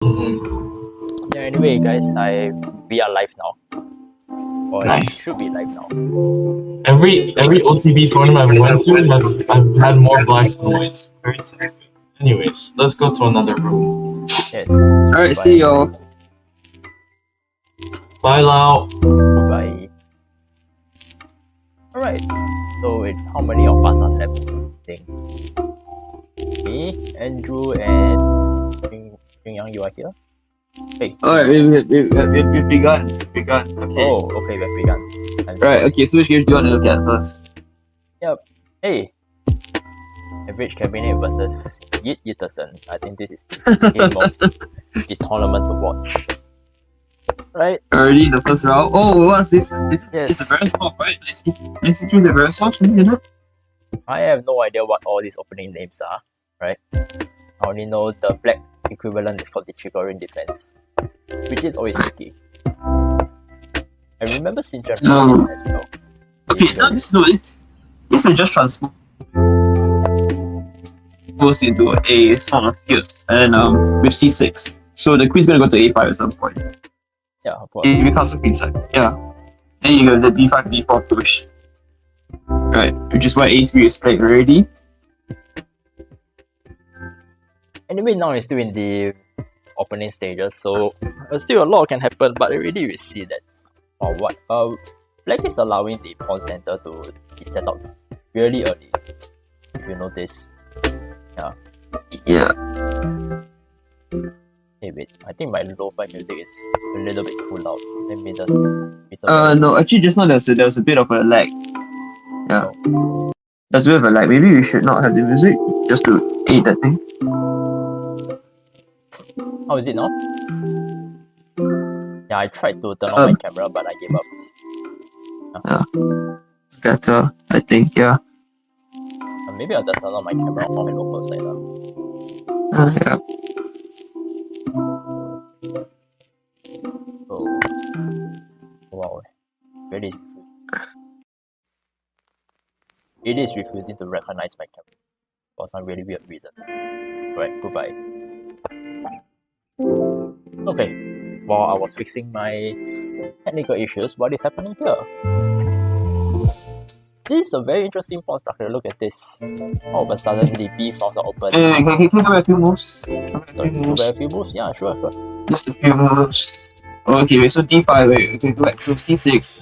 Yeah, anyway, guys, we are live now. Or it Nice. should be live now. Every OTB tournament I went to has had more blacks than whites. Very sad. Anyways, let's go to another room. Yes. Alright, see y'all. Guys. Bye, Lau. Goodbye. Alright. So, how many of us are left this thing? Me, Andrew, and Jing Yang, you are here? Hey. Alright, we've begun. Okay. Oh, okay, we've begun. Right, okay, so which game do you want to look at first? Yep. Hey. Average Cabinet versus Yit Yitterson. I think this is the game of the tournament to watch. Right? Already in the first round. Oh, what's this? Yes. It's a very soft, right? I see through the very soft, isn't it? I have no idea what all these opening names are, right? I only know the black equivalent is called the Chigorin defense, which is always tricky. I remember Sinjin as well. Okay, this is just transpose into a sort of tilt, and with c6. So the queen's gonna go to a5 at some point. Yeah, of course. It becomes a queenside. Yeah. Then you go the d5, d4 push. Right, which is why a3 is played already. Anyway, now it's still in the opening stages, so still a lot can happen, but already we see that black is allowing the pawn center to be set up really early. If you notice. Yeah. Hey wait, I think my lo-fi music is a little bit too loud. Let me just No, actually just now there was a bit of a lag. Yeah. There's a bit of a lag. Maybe we should not have the music just to aid that thing. How is it now? Yeah, I tried to turn on my camera, but I gave up. Better, I think, yeah. Maybe I'll just turn on my camera on my local side. Yeah. Oh, wow. Really, it is refusing to recognize my camera for some really weird reason. Right, goodbye. Okay, while I was fixing my technical issues, what is happening here? This is a very interesting pawn structure. Look at this. All of a sudden, the B files are open. Can you have a few moves? A few moves? Yeah, sure. Just a few moves. Okay, wait, so d5, wait, okay, go back. So c6.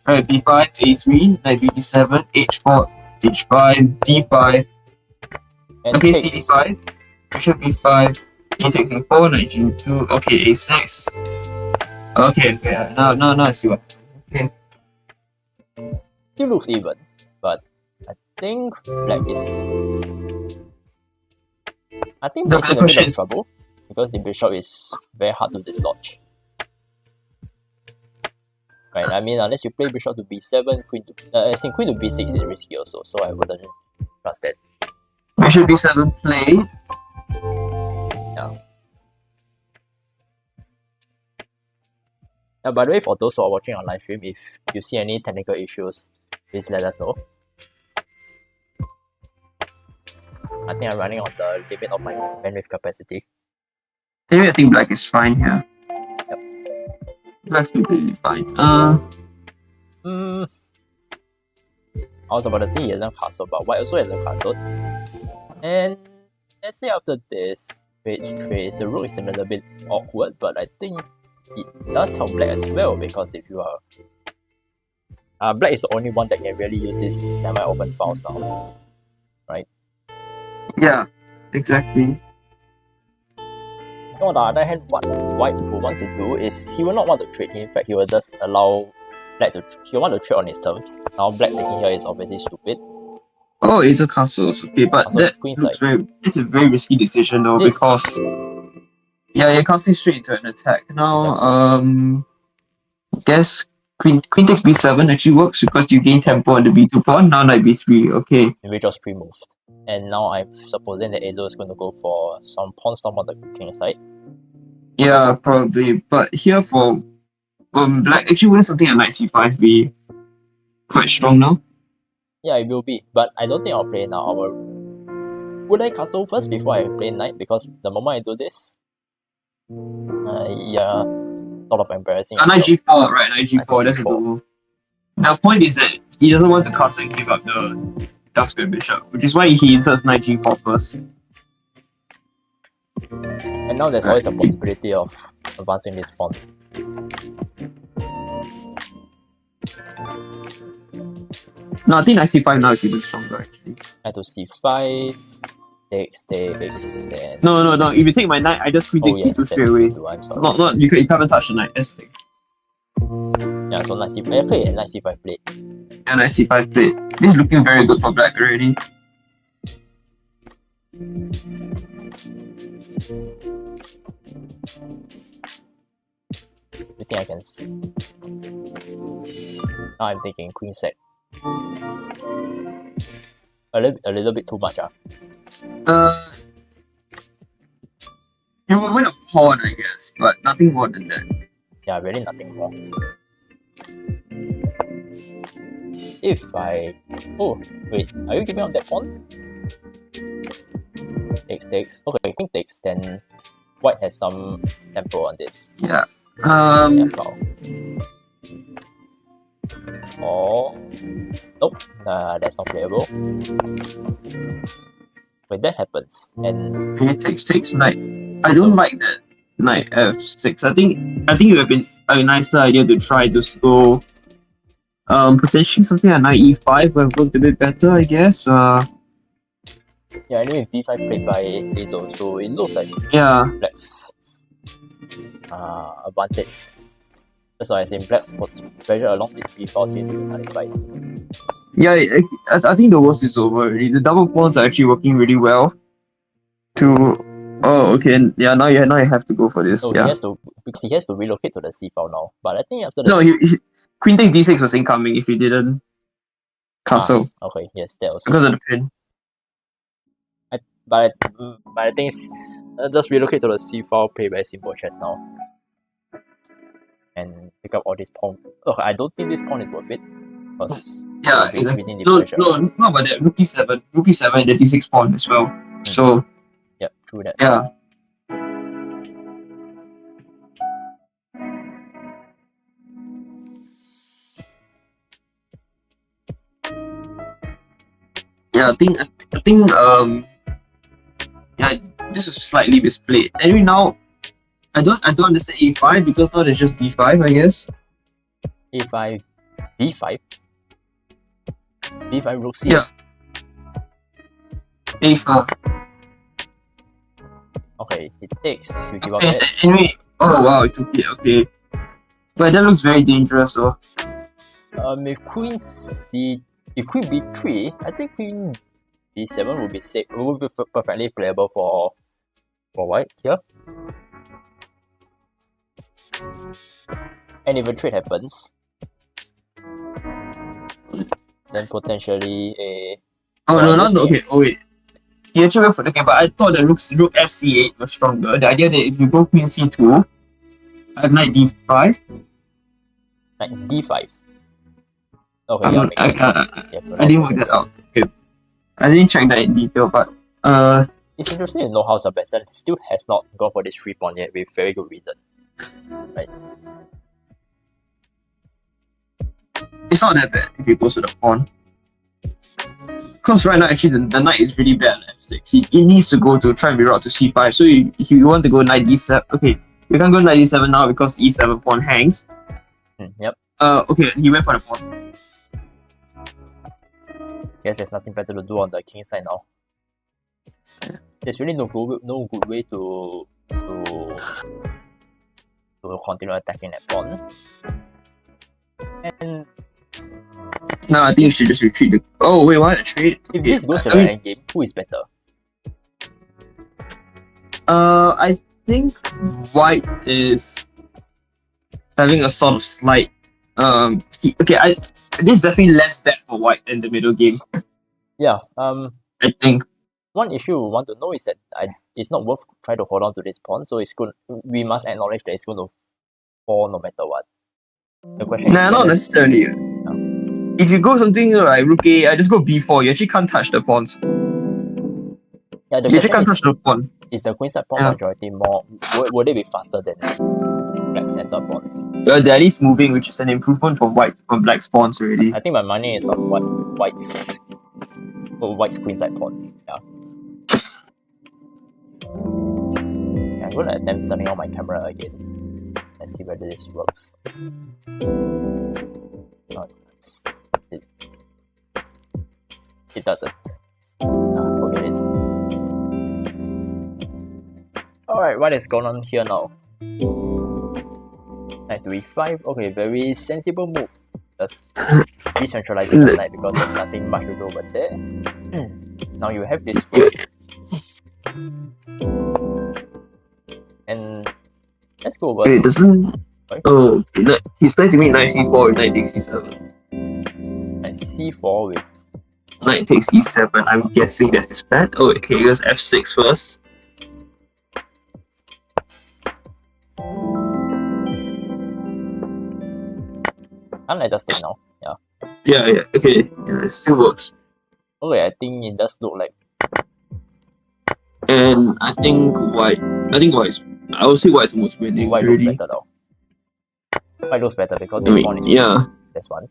Alright, b5, a3, knight b7, h4, h5, d5. And okay, takes. cd5, bishop b5, e takes e4, knight g2, okay, a6. Okay, now I see what. Okay. Still looks even, but I think black is. I think black is in a bit of trouble because the bishop is very hard to dislodge. Right, I mean, unless you play bishop to b7, queen to queen to b6 is risky also, so I wouldn't trust that. Bishop b7 play. By the way, for those who are watching on live stream, if you see any technical issues, please let us know. I think I'm running on the limit of my bandwidth capacity. Maybe I think black is fine here. Yep. Black's completely fine. I was about to say he hasn't castled, but white also hasn't castled. And let's say after this page trace, the rook is a little bit awkward, but I think it does help black as well, because if you are black is the only one that can really use this semi-open files now, right? Yeah, exactly. On the other hand, what white will want to do is he will not want to trade. In fact, he will just allow black to. He will want to trade on his terms. Now, black taking here is obviously stupid. Oh, it's a castle. Okay, but that looks it's a very risky decision though, because you're casting straight into an attack. Now, guess queen takes b7 actually works because you gain tempo on the b2 pawn. Now knight b3. Okay. We just pre-moved, and now I'm supposing that Ezo is going to go for some pawn storm on the king side. Yeah, probably. But here for black, actually wouldn't something like knight c5 be quite strong now? Yeah, it will be, but I don't think I'll play now. Would I castle first before I play knight? Because the moment I do this, Yeah, sort of embarrassing. Knight g4, right? Knight g4, that's a good move. The point is that he doesn't want to castle and give up the dark square bishop, which is why he inserts knight g4 first. And now there's always the possibility of advancing this pawn. No, I think knight c5 now is even stronger actually. Knight to c5, takes, and... No. If you take my knight, I just queen takes yes, b2 straight away. I'm sorry. Not you haven't touched the knight. That's the thing. Yeah, so knight c5. Okay, and knight c5 plate. Yeah, knight c5 plate. This is looking very good for black already. You think I can see? Now I'm thinking queen sack. A little bit too much, You will win a pawn, I guess, but nothing more than that. Yeah, really nothing more. If I... Oh, wait, are you giving up that pawn? Takes. Okay, king takes, then white has some tempo on this. Yeah. Oh, nope, that's not playable. Wait, that happens, and It takes knight. I don't like that knight f6. I think it would have been a nicer idea to try to go potentially something like knight e5 would have worked a bit better, I guess. yeah, anyway, b5 played by Hazel, so it looks like black's advantage. That's why I say black's pressure along with b4 seems to be nullified. Yeah, I think the worst is over already. The double pawns are actually working really well. Oh, okay. Yeah, now you have to go for this. So yeah. Because he has to relocate to the c file now. But I think after the no, queen takes d6 was incoming if he didn't castle. Okay, yes, that also. Because of the pin. But I think it's just relocate to the c file, play very simple chess now, and pick up all this pawn. Okay, I don't think this pawn is worth it. Yeah, exactly. No, not about that. Rook d7, and the d6 pawn as well. So. Yep, true that. Yeah. Yeah, I think yeah, this is slightly misplayed. Anyway, now I don't understand a5 because now there's just b5, I guess. a5, b5, b5 rook c. Yeah. a5. Okay, it takes. You give up Okay, it. anyway, oh wow, it took it. Okay, but that looks very dangerous. So. If queen b3, I think queen b7 would be safe. Would be perfectly playable for white here. And if a trade happens, then potentially a. Oh no, okay. Oh wait. He actually went for the game, but I thought the rook fc8 was stronger. The idea that if you go queen c2, I have knight d5. Knight d5. Okay, yeah, makes sense. I didn't work that out. Okay. I didn't check that in detail, but it's interesting to know how Sebastian still has not gone for this 3 pawn yet with very good reason. Right. It's not that bad if he goes to the pawn. Because right now, actually, the knight is really bad at f6. He needs to go to try and reroute to c5. So if you want to go knight d7, okay, you can't go knight d7 now because the e7 pawn hangs. Yep. Okay, he went for the pawn. Guess there's nothing better to do on the king side now. There's really no good way to continue attacking that pawn. And no, I think you should just retreat. Oh wait, what? Trade? If this goes to the end game, who is better? I think white is having a sort of slight. This is definitely less bad for white than the middle game. Yeah. I think. One issue we want to know is that it's not worth trying to hold on to this pawn. So it's good. We must acknowledge that it's going to fall no matter what. The question is not necessarily. If you go something like rook a, I just go b4. You actually can't touch the pawns. Yeah, you actually can't touch the pawn. is the queenside pawn majority more? Would it be faster than black center pawns? Well, they're at least moving, which is an improvement from black's pawns already. I think my money is on white's queenside pawns. Yeah. I'm gonna attempt turning on my camera again. Let's see whether this works. It doesn't. Forget it. Alright, what is going on here now? Knight to e5. Okay, very sensible move. Just decentralizing the knight because there's nothing much to do over there. Now you have this rook. And let's go over. Wait, doesn't. Sorry? Oh, he's trying to make knight c4 with knight takes e7. Knight c4 with knight takes e7. I'm guessing that's his plan. Oh, okay, he goes f6 first. Can't I just take now? Yeah. Yeah. Okay, yeah, it still works. Okay, I think it does look like. And I think white's. I would say white's almost winning. White looks better though. White looks better because this pawn is this one.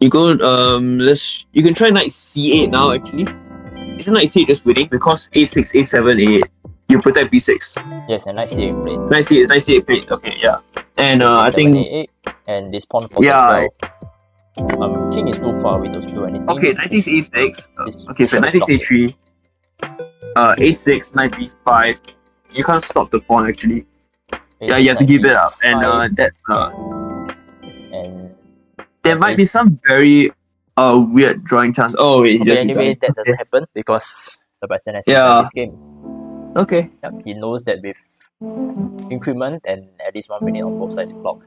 You go you can try knight c8 now actually. Isn't knight c8 just winning? Because a6, a7, a8. You protect b6. Yes, and knight c8 played. Knight c8 played, okay, yeah. And I think a8, and this pawn falls as well. King is too far, we don't do anything. Okay, knight takes a6. Okay, so knight takes a3. A6, knight b5. You can't stop the pawn actually. Yeah, you have to give it up. And that's and there might be some very weird drawing chance. Oh wait, anyway, that doesn't happen because Sebastian has played this game. Okay. Yep, he knows that with increment and at least 1 minute on both sides clock,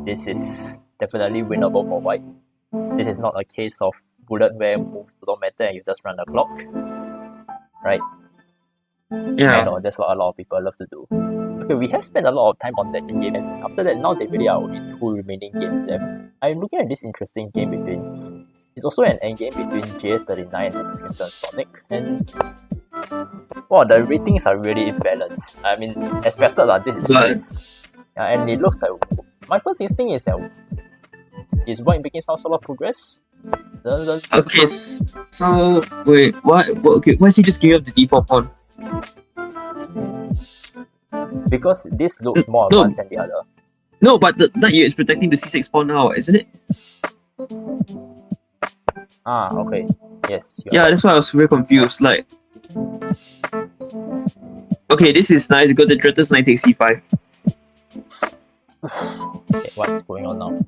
this is definitely winnable for white. This is not a case of bullet where moves don't matter and you just run the clock. Right? Yeah. I know, that's what a lot of people love to do. Okay, we have spent a lot of time on that game, and after that, now there really are only 2 remaining games left. I'm looking at this interesting game between. It's also an endgame between JS39 and Crimson Sonic, and wow, the ratings are really imbalanced. I mean, expected that this is and it looks like my first instinct is that is white making some sort of progress. Okay, so wait, what? Okay, why is he just giving up the d4 pawn? Because this looks more advanced than the other. No, but the knight is protecting the c6 pawn now, isn't it? Ah, okay. Yes. Yeah, that's why I was very confused. Like, okay, this is nice because the threatens knight takes c5. Okay, what's going on now?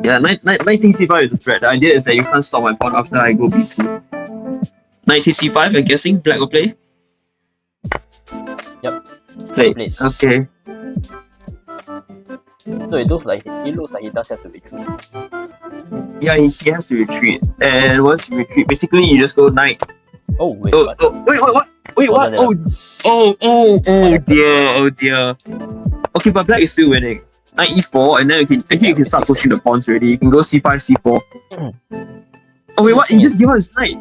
Yeah, knight takes c5 is a threat. The idea is that you can't stop my pawn after I go b2. Knight takes c5, I'm guessing. Black will play? Yep. Play. Okay. So it looks like he does have to retreat. Yeah, he has to retreat. And once you retreat, basically you just go knight. Oh wait, what? Wait, what? Oh dear. Okay, but black is still winning. Knight e4, and then you can start pushing the pawns already. You can go c5, c4. Oh wait, what? He just gave up his knight.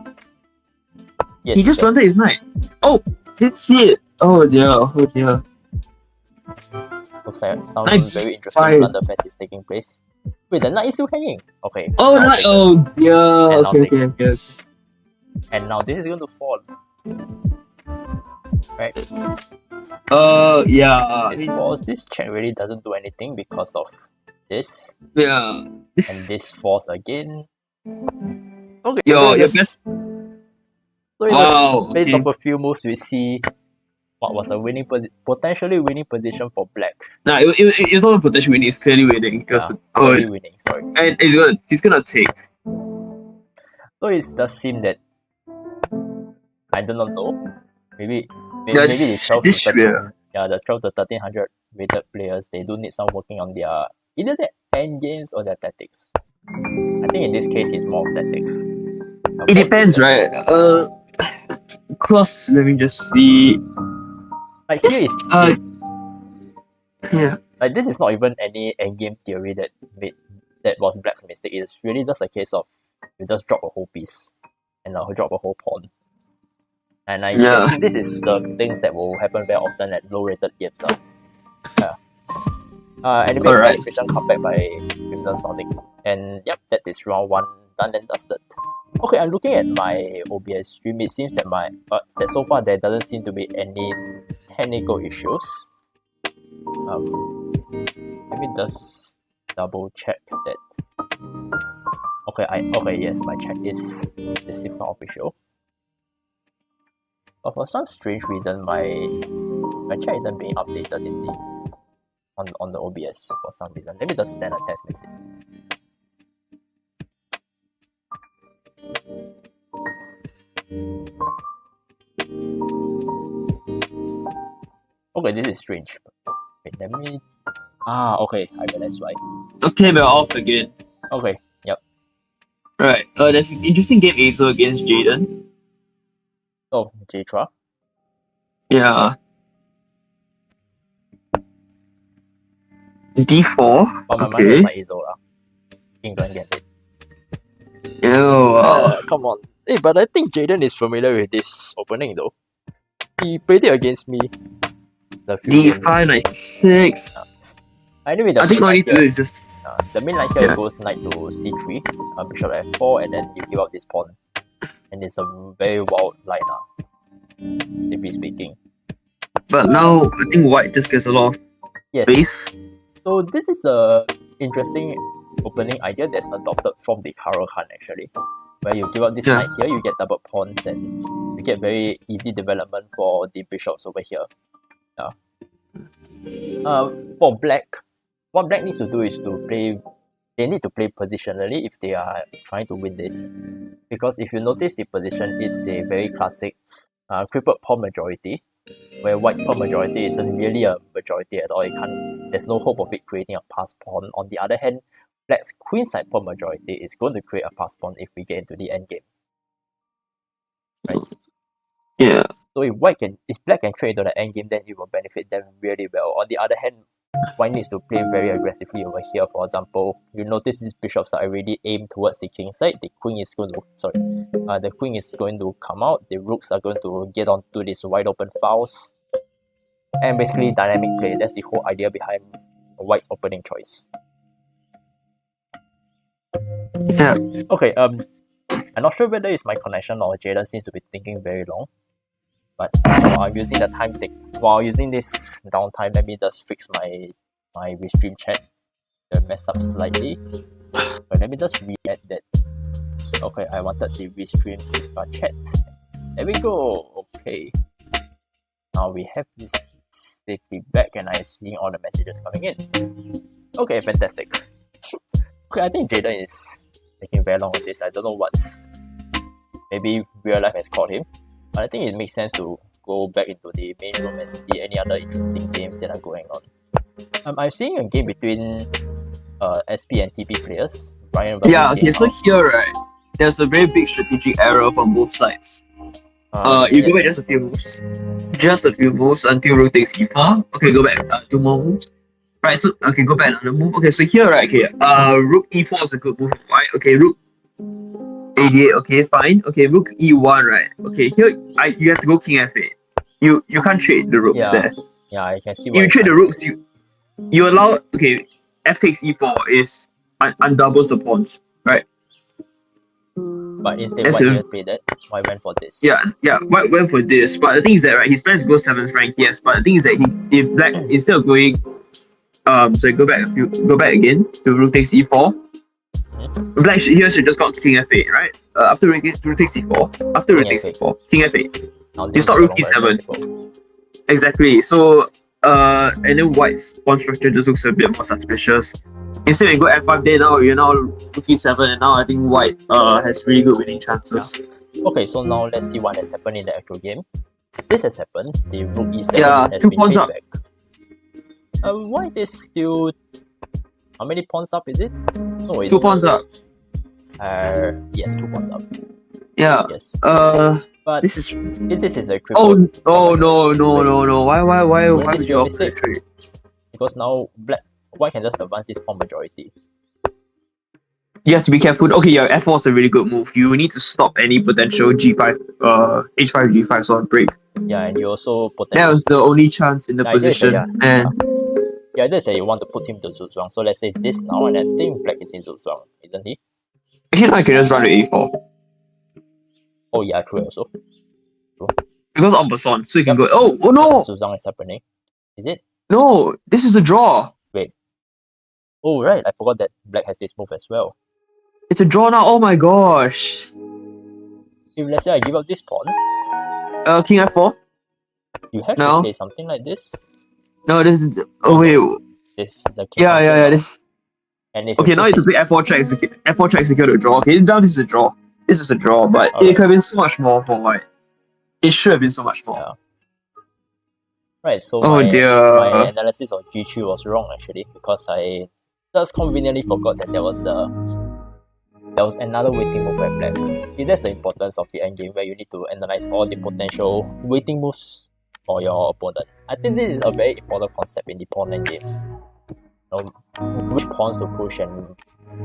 Yes, he just planted his knight. Oh, didn't see it. Oh dear. Looks like some very interesting blunder is taking place. Wait, the knight is still hanging. Okay. Oh, knight. Oh dear. Okay. And now this is going to fall. Right. Yeah. This falls. This check really doesn't do anything because of this. Yeah. And this falls again. Okay. Your best. So in the space of a few moves, we see what was a potentially winning position for black. Nah, it's not a potential winning. It's clearly winning. Clearly winning. Sorry. And he's gonna take. So it does seem that I do not know. Maybe the 12 to 13, the 12 to 1300 rated players, they do need some working on their either their end games or their tactics. I think in this case it's more of tactics. It depends, right? Cross. Let me just see. Like here is yeah. Like this is not even any endgame theory that was black's mistake. It's really just a case of you just drop a whole piece and drop a whole pawn. And I guess this is the things that will happen very often at low-rated games now. Anyway, very efficient comeback by Crimson Sonic. And yep, that is round 1 done and dusted. Okay, I'm looking at my OBS stream. It seems that that so far there doesn't seem to be any technical issues. Let me just double check that. Okay, yes, my chat is not official. But for some strange reason, my chat isn't being updated in the on the OBS for some reason. Let me just send a text message. Okay, this is strange. Wait, let me. Okay, I realize why. Okay, we're off again. Okay, yep. Right. There's an interesting game Azo against Jaden. Oh, Jatra. Yeah. D4. But my mind is like Azo lah. England get it. Come on. Hey, but I think Jaden is familiar with this opening though. He played it against me. D5, knight 6. Anyway, I think all you need to do is just... the main line here goes knight to c3, bishop f4, and then you give up this pawn. And it's a very wild line simply speaking. But now, I think white just gets a lot of space. So this is a interesting opening idea that's adopted from the Karo Khan actually. Where you give up this knight here, you get double pawns, and you get very easy development for the bishops over here. For black, what black needs to do is they need to play positionally if they are trying to win this. Because if you notice, the position is a very classic crippled pawn majority, where white's pawn majority isn't really a majority at all. There's no hope of it creating a passed pawn. On the other hand, black's queenside pawn majority is going to create a passed pawn if we get into the endgame. Right? Yeah. So if black can trade into the endgame, then it will benefit them really well. On the other hand, white needs to play very aggressively over here. For example, you notice these bishops are already aimed towards the king side. The queen is going to come out. The rooks are going to get onto these wide open files. And basically dynamic play. That's the whole idea behind white's opening choice. Yeah. Okay, I'm not sure whether it's my connection or Jaden seems to be thinking very long. But while using this downtime, let me just fix my restream chat. I messed up slightly. But let me just re-add that. Okay, I wanted the restream chat. There we go. Okay. Now we have this safely back and I'm seeing all the messages coming in. Okay, fantastic. Okay, I think Jaden is taking very long on this. I don't know maybe real life has caught him. But I think it makes sense to go back into the main room and see any other interesting games that are going on. I'm seeing a game between SP and TP players. Brian so here, right, there's a very big strategic error from both sides. You go back just a few moves. Just a few moves until rook takes e4. Okay, go back 2 more moves. Right, so, okay, go back another move. Okay, so here, right, rook e4 is a good move, right? Okay, rook a8, okay, fine. Okay, rook e1, right? Okay, here you have to go king f8. You can't trade the rooks there. Yeah, I can see. You trade the rooks. You allow. Okay, f takes e4 is undoubles the pawns, right? But instead, why didn't play that? Why went for this? Yeah. Why went for this? But the thing is that he's planning to go 7th rank, yes. But the thing is that if black instead of going, so go back again to rook takes e4. Black here should just got king f8, right? After rook takes e4, king f8. You start rook e7. Exactly. So and then white's pawn structure just looks a bit more suspicious. Instead you go f5, then now you're now rook e7, and now I think white has really good winning chances. Okay, so now let's see what has happened in the actual game. This has happened. The rook e7 has been chased back. White is still. How many pawns up is it? No, it's 2 pawns up. Yes, 2 pawns up. Yeah. Yes. But this is a cripple. No. Why would you opt mistake? Because now white can just advance this pawn majority. You have to be careful. Okay, yeah, F4 is a really good move. You need to stop any potential G5, H5, G5 sort of break. Yeah, and you also That was the only chance in the position. And the idea is that you want to put him to Zhuang. So let's say this now, and I think black is in Zhuang, isn't he? actually, now I can just run to A4. Oh yeah, true also. True. Because en passant, so you can go. Oh no! Zhuang is happening. Is it? No, this is a draw. Wait. Oh right, I forgot that black has this move as well. It's a draw now. Oh my gosh. If let's say I give up this pawn, King F4. You have to play something like this. No, this is. Oh wait. This the king. Yeah. This. And if okay, now you have to play F4 check execute. F4 check execute to draw. Okay, now this is a draw. This is a draw, but it could have been so much more for white. It should have been so much more. Yeah. Right. So my analysis of G3 was wrong actually, because I just conveniently forgot that there was another waiting move by black. See, that's the importance of the endgame, where you need to analyze all the potential waiting moves for your opponent. I think this is a very important concept in the pawn endgames. You know, which pawns to push and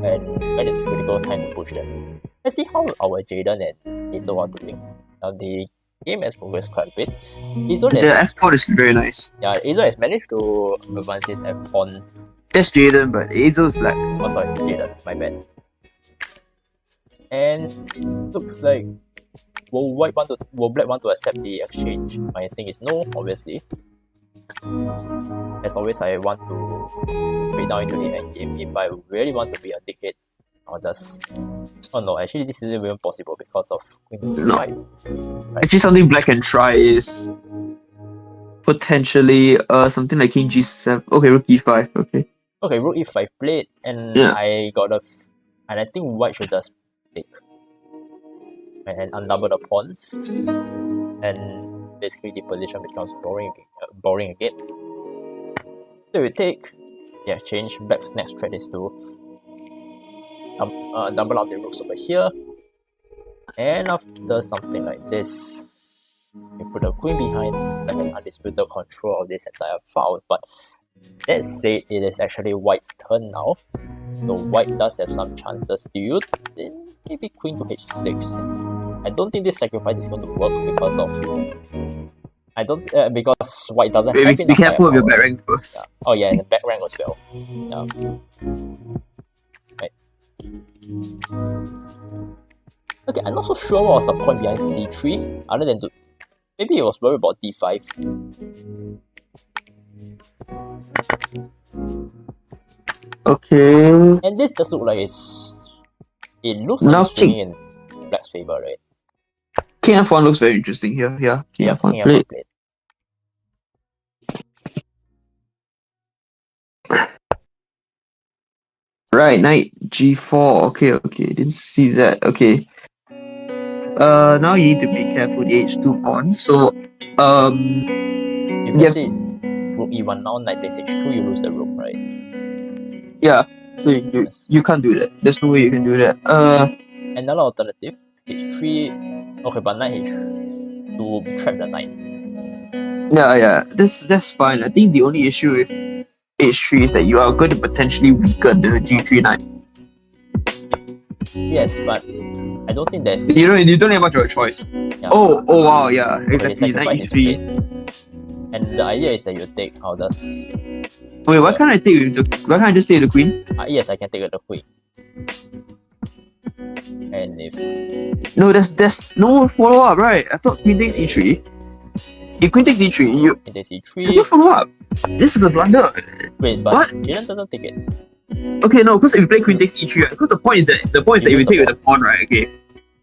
when is the critical time to push them. Let's see how our Jaden and Hazel are doing. Now the game has progressed quite a bit. The F pawn is very nice. Yeah, Hazel has managed to advance his F pawn. That's Jaden, but Hazel's black. Oh sorry, Jaden, my bad. And looks like will black want to accept the exchange? My instinct is no, obviously. As always, I want to trade down into the endgame. If I really want to be a dickhead, I'll just... Oh no, actually this isn't even possible because of Queen no. Right. Actually, something black can try is potentially something like King G7. Okay, Rook E5. Okay, Rook E5 played, and I got and I think white should just take and undouble the pawns, and basically the position becomes boring again. So we take change. Black's next threat is to double out the rooks over here, and after something like this, we put a queen behind. Black has undisputed control of this entire file, but that said, it is actually white's turn now. So white does have some chances. Do you think maybe queen to h6? I don't think this sacrifice is going to work because of because white doesn't have enough. Be careful of your back rank first. Yeah. Oh yeah, and the back rank as well. Yeah. Right. Okay, I'm not so sure what was the point behind c3, other than maybe it was worried about d5. Okay. And this just looks like it looks like it's swinging in black's favor, right? King F1 looks very interesting here. Yeah, King F1 played. Right, knight G4. Okay, didn't see that. Okay. Now you need to be careful the H2 pawn. So, if you see Rook E1 now, knight takes H2, you lose the rook, right? Yeah. So you can't do that. There's no way you can do that. Another alternative, H3. Okay, but knight H2 to trap the knight. Yeah. That's fine. I think the only issue with H3 is that you are going to potentially weaken the G3 knight. Yes, but I don't think there's... You don't have much of a choice. Yeah. Oh wow, yeah, exactly. Knight E3. And the idea is that you take how does... Wait, why can't I just take the queen? Yes, I can take the queen. And if... No, there's no follow up, right? I thought queen takes E3. If queen takes E3, queen takes E3. There's no follow up. This is a blunder. Wait, but what? Jaden doesn't take it. Okay, no, because if you play queen takes E3, right? Because the point is that if you take with the pawn, right? Okay,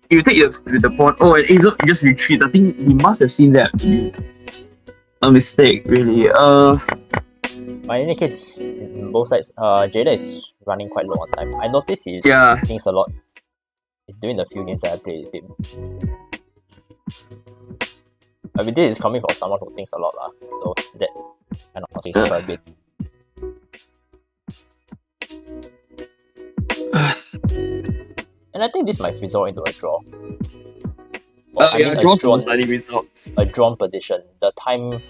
if you take with the pawn. Oh, and Hazel just retreats. I think he must have seen that. A mistake, really. But in any case, in both sides, Jada is running quite low on time. I noticed he thinks a lot. He's doing the few games that I played with him. I mean, this is coming from someone who thinks a lot, so that kind of thinks quite a bit. And I think this might result into a draw. A drawn position. The time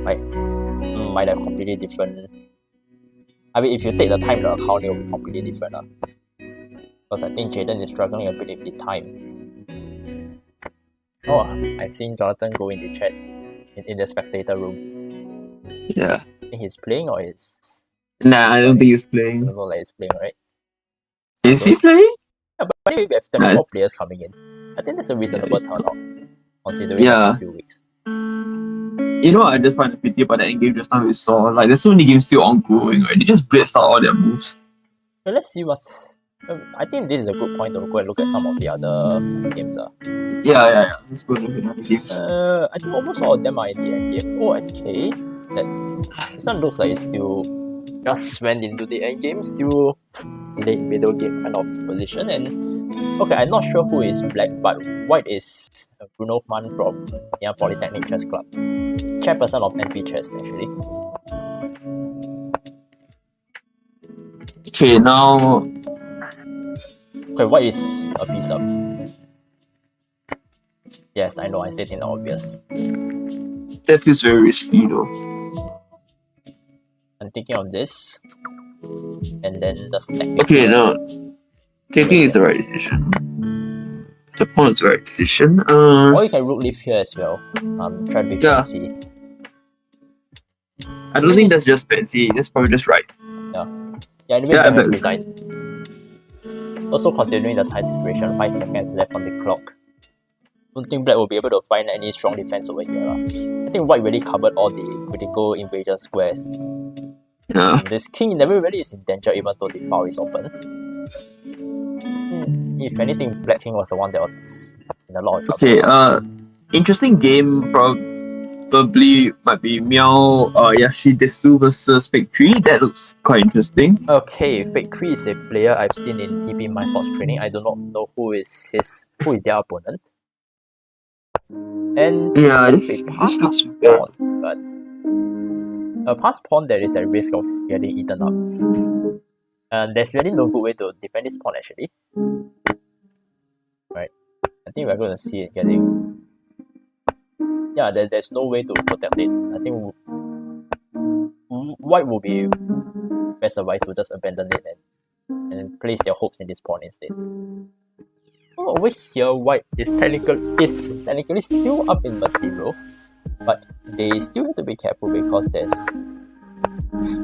might have completely different. I mean, if you take the time into account, it will be completely different. Because I think Jaden is struggling a bit with the time. Oh, I seen Jonathan go in the chat, in the spectator room. Yeah. I think he's playing or he's... Nah, I don't think he's I playing. don't know, like he's playing, right? Is he playing? Yeah, but anyway, we have 34 players coming in. I think that's a reasonable turnout, considering the past few weeks. You know what I just find a pity about that game just now we saw? Like, there's so many games still ongoing, right? They just blitzed out all their moves. So let's see what's... I think this is a good point to go and look at some of the other games. Yeah. Let's go look at other games. I think almost all of them are in the end game. Oh, okay. This one looks like it's still just went into the end game, still late middle game kind of position. And okay, I'm not sure who is black, but white is Bruno Mann from Young Polytechnic Chess Club, chairperson of NP Chess actually. Okay, now. Okay, white is a piece up. Yes, I know, I'm stating the obvious. That feels very risky though. I'm thinking of this, and then the stack. Okay, no. Taking is the right decision. The pawn is the right decision. Or you can rook leave here as well. Try to be fancy. I don't think that's just fancy. That's probably just right. Yeah. Anyway, Black has resigned. Also considering the time situation, 5 seconds left on the clock. Don't think Black will be able to find any strong defense over here. I think White really covered all the critical invasion squares. Yeah. This king never really is in danger even though the file is open. If anything, Black King was the one that was in a lot of trouble. Okay, interesting game probably might be Miao Yashidesu versus Fake 3. That looks quite interesting. Okay, Fake 3 is a player I've seen in TP My Sports Training. I do not know who is their opponent. And yeah, this looks pawn, but a pass pawn that is at risk of getting eaten up. And there's really no good way to defend this pawn actually. Right. I think we're going to see it getting... Yeah, there's no way to protect it. I think White will be best advised to just abandon it and place their hopes in this pawn instead. Oh, over here, White is technically still up in material, but they still have to be careful because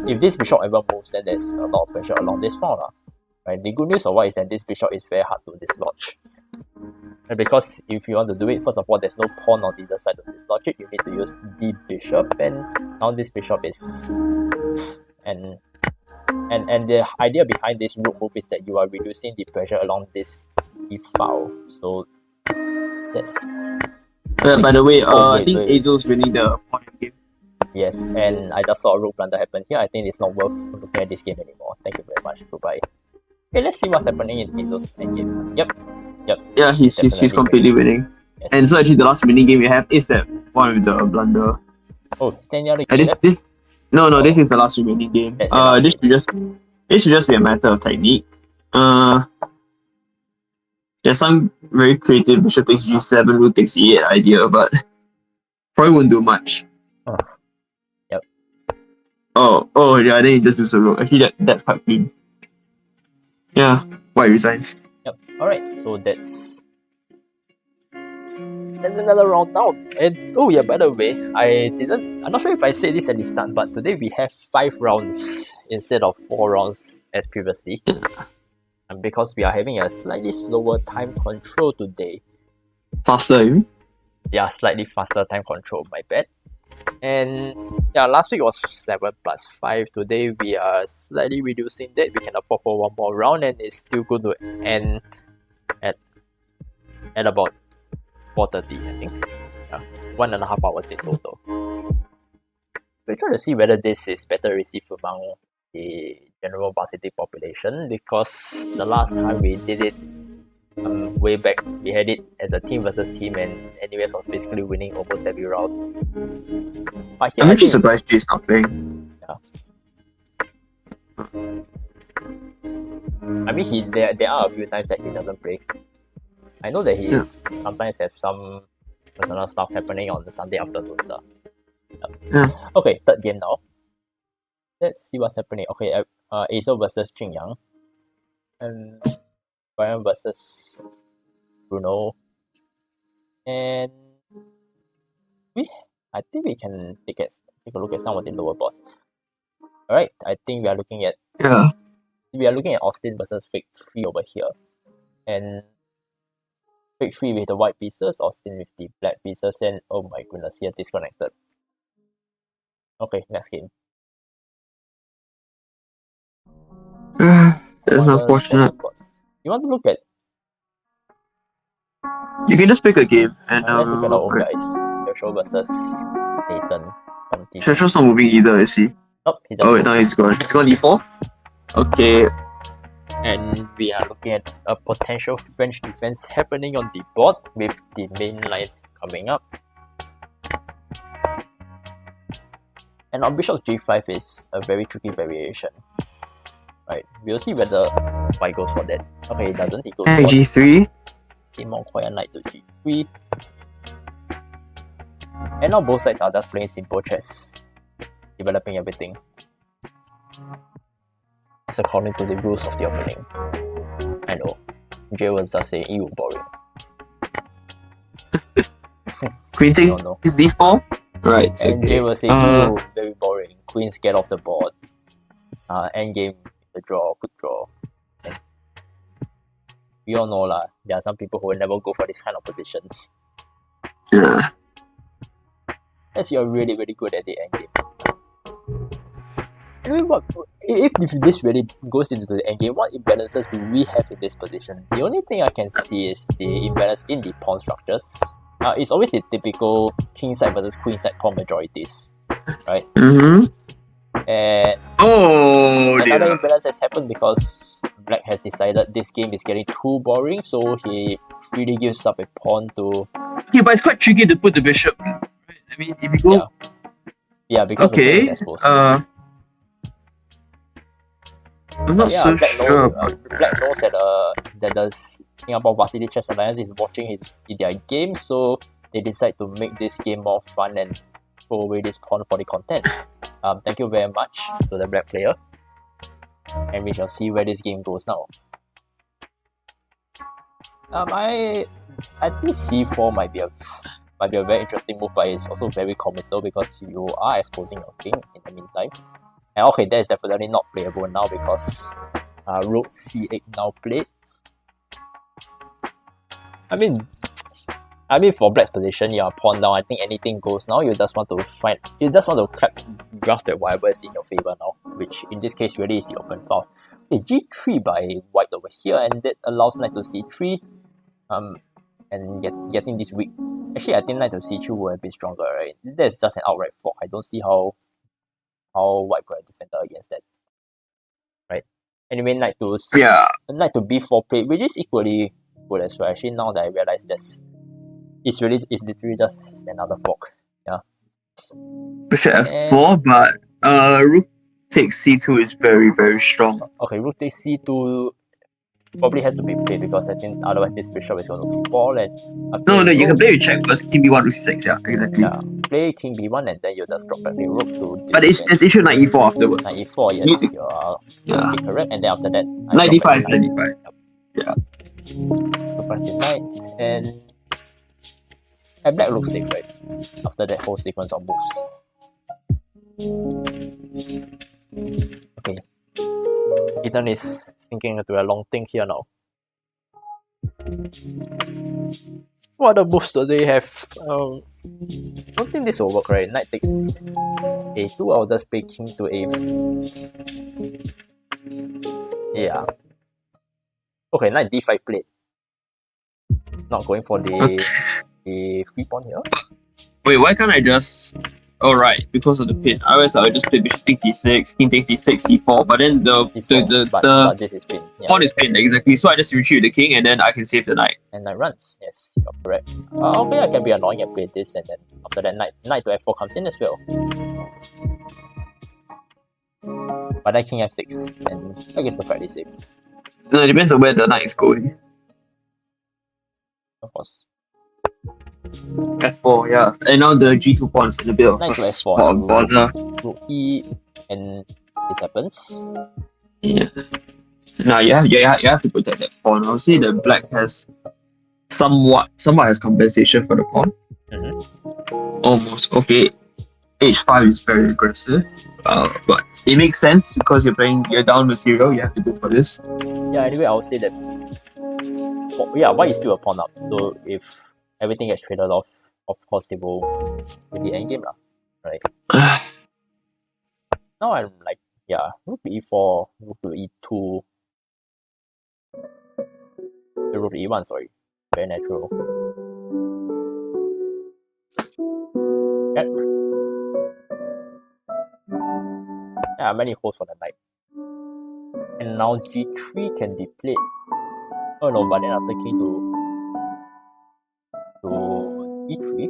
if this bishop ever moves, then there's a lot of pressure along this pawn. Right? The good news of White is that this bishop is very hard to dislodge. And because if you want to do it, first of all, there's no pawn on either side to dislodge it. You need to use the bishop, and now this bishop is... And the idea behind this rook move is that you are reducing the pressure along this e-file. So that's... by the way, I think Azel's winning the pawn game. Yes, and I just saw a rook blunder happen here. I think it's not worth looking at this game anymore. Thank you very much. Goodbye. Okay, let's see what's happening in Azel's endgame. Yep. Yeah, he's completely winning. Yes. And so actually the last winning game we have is that one with the blunder. Oh, standing out this is the last remaining game. This should just be a matter of technique. There's some very creative bishop takes g7, rook takes e8 idea, but probably won't do much. Yep. Oh yeah, then he just does a rook. Actually that's quite clean. Yeah, White resigns. Yep. Alright, so that's another round now. And oh yeah, by the way, I'm not sure if I said this at the start, but today we have 5 rounds instead of 4 rounds as previously. And because we are having a slightly slower time control today. Faster, you mean? Yeah, slightly faster time control, my bad. And yeah, last week was 7 plus 5. Today we are slightly reducing that. We can afford for one more round, and it's still going to end at about 4:30, I think. Yeah, 1.5 hours in total. We're trying to see whether this is better received among the general varsity population, because the last time we did it way back, we had it as a team versus team, and NUS was basically winning almost every round. But here, I'm actually surprised he's not playing. Yeah. I mean, there are a few times that he doesn't play. I know that he is sometimes have some personal stuff happening on the Sunday afternoons. Okay, third game now. Let's see what's happening. Okay, Azel versus Jing Yang. And Brian versus Bruno. And I think we can take a look at some of the lower boards. Alright, I think we are looking at Austin versus Fake 3 over here. And Fake 3 with the white pieces, Austin with the black pieces, and oh my goodness, he has disconnected. Okay, next game. That's unfortunate. You want to look at You can just pick a game and let's look at our own guys. Joshua versus Nathan on TV. Shasho's not moving either, is he? Nope, he just Oh wait, no, he's gone. He's gone e4? Okay. And we are looking at a potential French defense happening on the board with the main line coming up. And on bishop g5 is a very tricky variation. Right, we'll see whether white goes for that. Okay, it doesn't. He goes for g3. He more quiet knight to g3. And now both sides are just playing simple chess, developing everything as according to the rules of the opening. I know, Jay was just saying you boring. Queen takes d4? Right, and okay. Jay was saying you very boring. Queens get off the board. Endgame, the draw, quick draw. And we all know lah, there are some people who will never go for this kind of positions. Yeah. Unless you're really, really good at the endgame. Anyway, if this really goes into the endgame, what imbalances do we have in this position? The only thing I can see is the imbalance in the pawn structures. It's always the typical king side versus queen side pawn majorities, right? Mm-hmm. And another imbalance has happened because Black has decided this game is getting too boring, so he really gives up a pawn to... Yeah, but it's quite tricky to put the bishop. Right? I mean, if you go... Yeah, because the king is exposed. I'm not so sure. Black knows that the Singapore Varsity Chess Alliance is watching their game, so they decide to make this game more fun and throw away this pawn for the content. Thank you very much to the black player, and we shall see where this game goes now. I think c4 might be a very interesting move, but it's also very committal because you are exposing your king in the meantime. And okay, that is definitely not playable now because rook c8 now played. I mean for Black's position, you're pawn down. I think anything goes now. You just want to grasp that whatever is in your favor now, which in this case really is the open file. Okay, g3 by white over here, and that allows knight to c3. And getting this weak. Actually, I think knight to c2 will have been stronger, right? That's just an outright fork. I don't see how white could have defended against that, right? Anyway, knight to b4 played, which is equally good as well. Actually, now that I realize this, it's literally just another fork. Yeah. Bishop f4, but rook takes c2 is very, very strong. Okay, rook takes c2 probably has to be played because I think otherwise this bishop is going to fall and... No, you can play with check first, king b1, rook c6, yeah, exactly. Yeah, play king b1 and then you just drop back the rook to... But it's issue knight e4 afterwards. Knight e4, yes, you are correct, and then after that... Knight d5, knight d5. Yeah. Drop back the knight, and black looks safe, right? After that whole sequence of moves. Okay. Ethan is thinking into a long thing here now. What other moves do they have? I don't think this will work, right? Knight takes a2, I'll just play king to a... Yeah. Okay, knight d5 played. Not going for the free pawn here. Wait, why can't I just... Oh right, because of the pin. Otherwise, I would just play bishop takes d6, king takes d6, c4. But then the this is pin. Yeah. Pawn is pinned exactly. So I just retreat the king, and then I can save the knight. And knight runs. Yes, you're correct. Okay, I can be annoying and play this, and then after that, knight to f4 comes in as well. But then king f6, and I guess perfectly safe. No, it depends on where the knight is going. Of course. f4, yeah. And now the g2 pawn is in a bit of knight to f4, so rook e, and this happens. Yeah. No, you have to protect that pawn. I'll say that black has somewhat has compensation for the pawn. Almost. Okay. H5 is very aggressive. But it makes sense because you're down material, you have to go for this. Yeah, anyway, I would say that white is still a pawn up. So if everything gets traded off, of course they will win the endgame lah. Right. Now I'm like, yeah, rook to e4, rook to e2, rook to e1, sorry. Very natural. Check. Yeah, many holes for the knight. And now g3 can be played. Oh no, but then after king to e3.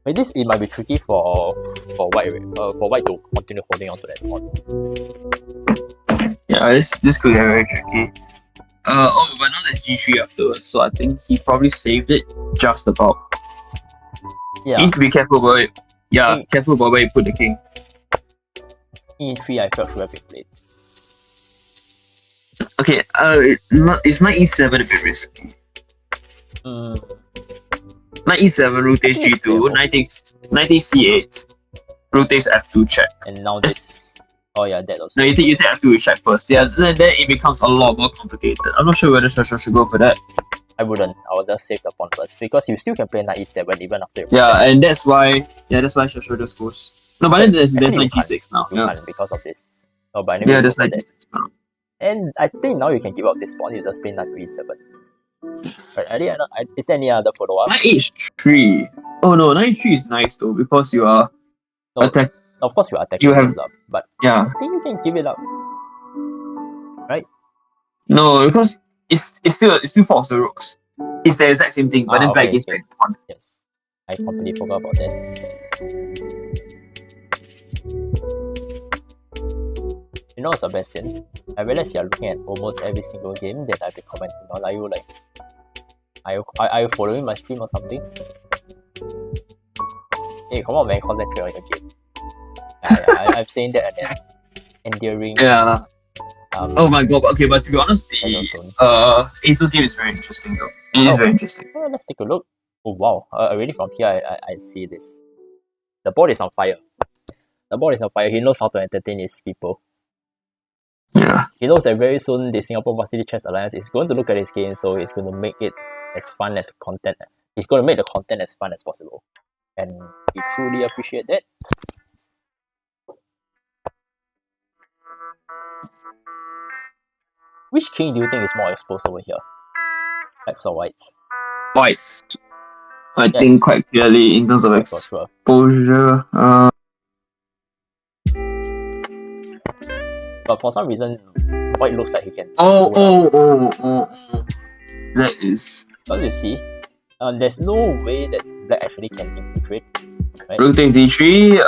Wait, it might be tricky for white to continue holding on to that pawn. Yeah, this could get very tricky. But now there's g3 afterwards, so I think he probably saved it just about. Yeah. You need to be careful about it. Yeah, careful about where you put the king. e3 I felt should have been played. Okay, is knight e7 a bit risky? Knight e7, rook takes g2, knight takes c8, rook takes f2 check. And now this. Oh yeah, that also. No, you take f2 check first. Yeah, then it becomes a lot more complicated. I'm not sure whether Shasha should go for that. I wouldn't. I would just save the pawn first because you still can play knight e7 even after. Yeah, and that's why Shasha just goes. No, but then there's knight g6 now. You can't because of this. Oh, but anyway. Yeah, there's knight g6 now. And I think now you can give up this pawn. You just play knight e7. But is there any other follow up? Knight h3. Oh no, knight h3 is nice though because you are attacking. Of course, you are attacking this up, but yeah, I think you can give it up, right? No, because it's still force the rooks. It's the exact same thing, but then black is back pawn. Yes, I completely forgot about that. You know, Sebastian, I realize you're looking at almost every single game that I've been commenting on. Are you like, are you following my stream or something? Hey, come on, man, concentrate on your game. I've seen that and then endearing. Yeah. Oh my god. Okay, but to be honest, the Acer game is very interesting though. It is very interesting. Let's take a look. Oh wow! Already from here, I see this. The board is on fire. The board is on fire. He knows how to entertain his people. Yeah. He knows that very soon the Singapore Varsity Chess Alliance is going to look at his game, so he's going to make it as fun as content. He's going to make the content as fun as possible, and we truly appreciate that. Which king do you think is more exposed over here? Blacks or whites? Whites. I think quite clearly in terms of exposure. But for some reason, white looks like he can. That is. But you see, there's no way that black actually can infiltrate. Right? Rook takes d3.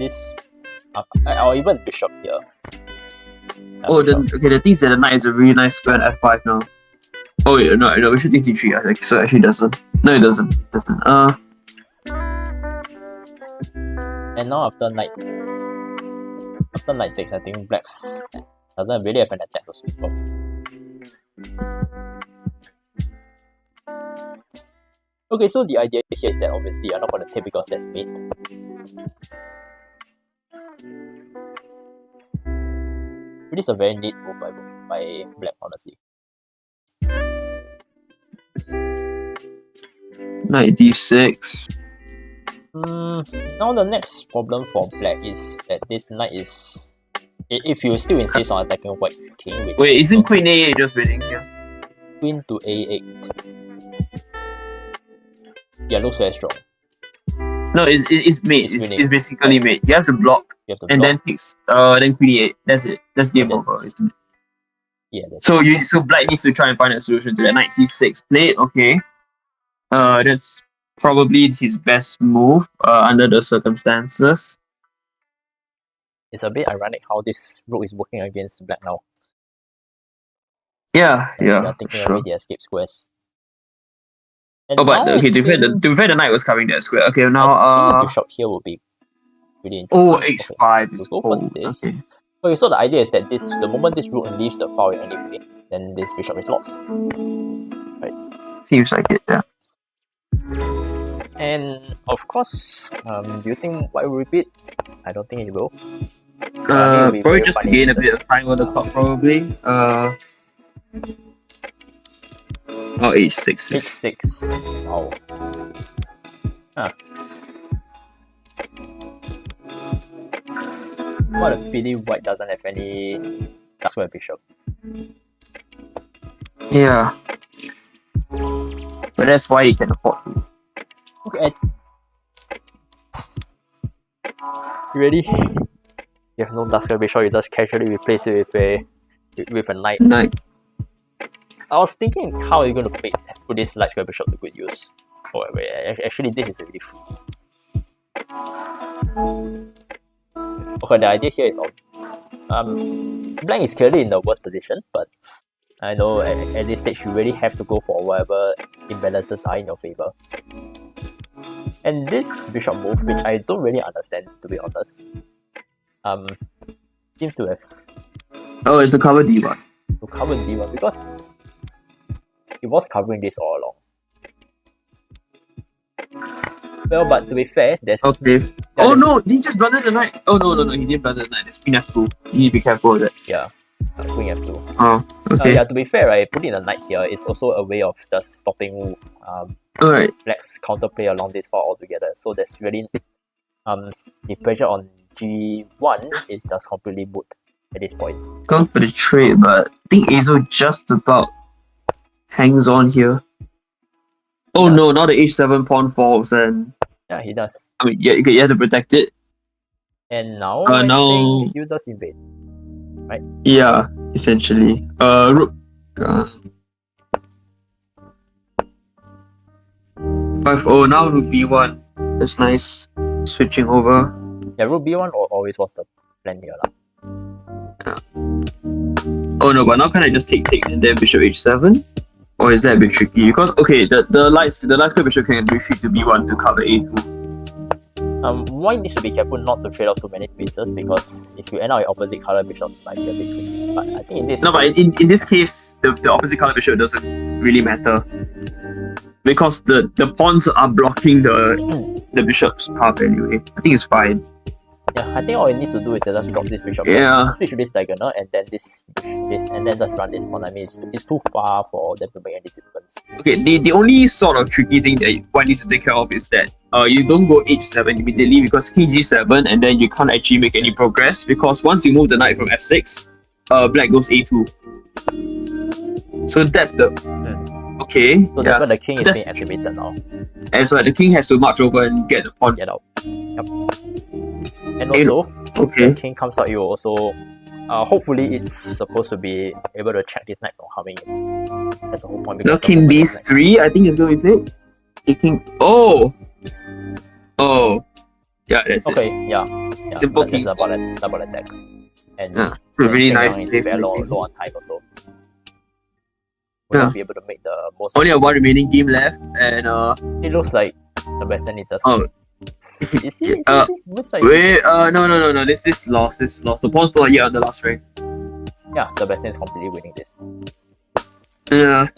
This, or even bishop here. The thing is that the knight is a really nice square on f5 now. Oh wait, no, bishop takes d3. So it actually doesn't. No, it doesn't. And now after knight takes, I think blacks doesn't really have an attack to speak of. Okay, so the idea here is that obviously you're not going to take because that's mate. It is a very neat move by black, honestly. Knight d6. Now the next problem for black is that this knight is... If you still insist on attacking white's king... Wait, isn't queen a8 just winning here? Queen to a8. Yeah, looks very strong. No, it's mate. It's basically mate. You have to block. Then takes then queen e8. That's it. That's game over. Yeah. So black needs to try and find a solution to that. Knight c6 played. Okay. That's probably his best move under the circumstances. It's a bit ironic how this rook is working against black now. Yeah. They're taking away the escape squares. And Oh, but now okay, I to be fair, the knight was covering that square. Okay, now I think the bishop here will be really interesting. oh, h5 is we'll go for cold. this. Okay. Okay, so the idea is that the moment this rook leaves the file anyway, then this bishop is lost. Right. Seems like it, yeah. And of course, do you think white will repeat? I don't think it will. Probably just to gain a bit of time on the clock, probably. Oh, h6 is... h6. Wow. Huh. What a pity white doesn't have any square bishop. Yeah. But that's why he can afford to. Okay. You ready? You have no dark square bishop, you just casually replace it with a knight. Knight. I was thinking how are you going to put this light square bishop to good use. Oh wait, actually this is already free. Okay, the idea here is blank is clearly in the worst position, but I know at this stage you really have to go for whatever imbalances are in your favor. And this bishop move, which I don't really understand to be honest, seems to have... Oh, it's a cover d1. To cover d1 because it was covering this all along. Well, but to be fair, there's... Okay. Oh no, he just blundered the knight. Oh no, he didn't blunder the knight. It's queen f2. You need to be careful with it. Yeah, queen f2. Oh, okay. Yeah, to be fair, right, putting a knight here is also a way of just stopping Alright. black's counterplay along this file altogether. So there's really the pressure on g1 is just completely moot at this point. Gone for the trade, but I think Azo just about hangs on here. Oh no, now the h7 pawn falls and... Yeah, he does. I mean, yeah, you have to protect it. And now I think you just invade. Right? Yeah, essentially. Rook. 5-0, now rook b1. That's nice. Switching over. Yeah, rook b1 always was the plan here. Yeah. Oh no, but now can I just take and then bishop h7? Or is that a bit tricky? Because okay, the light square bishop can retreat to b1 to cover a2. White needs to be careful not to trade off too many pieces because if you end up with opposite color bishops, might be a bit tricky. But I think in this case... in this case, the opposite color bishop doesn't really matter. Because the pawns are blocking the bishop's path anyway. I think it's fine. Yeah, I think all it needs to do is just drop this bishop. Yeah. Switch to this diagonal and then this and then just run this pawn. I mean, it's too far for them to make any difference. Okay, the only sort of tricky thing that one needs to take care of is that you don't go h7 immediately because king g7 and then you can't actually make any progress because once you move the knight from f6, black goes a2. So that's the... Okay. So that's why the king is being activated now. And so the king has to march over and get the pawn. Get out. Yep. And also, the king comes out, you also... hopefully it's supposed to be able to check this knight from coming in. That's the whole point. The king b3, I think it's going to be played. The king... Oh! Oh. Yeah, that's it. Okay, yeah. Simple king. Double attack. And yeah, really nice. It's very low on time also. We'll be able to make the most... Only have one remaining game left, and it looks like the Western is just... Oh. Wait, no. This lost. The pawn's not yet on the last rank. Yeah, Sebastian is completely winning this. Yeah.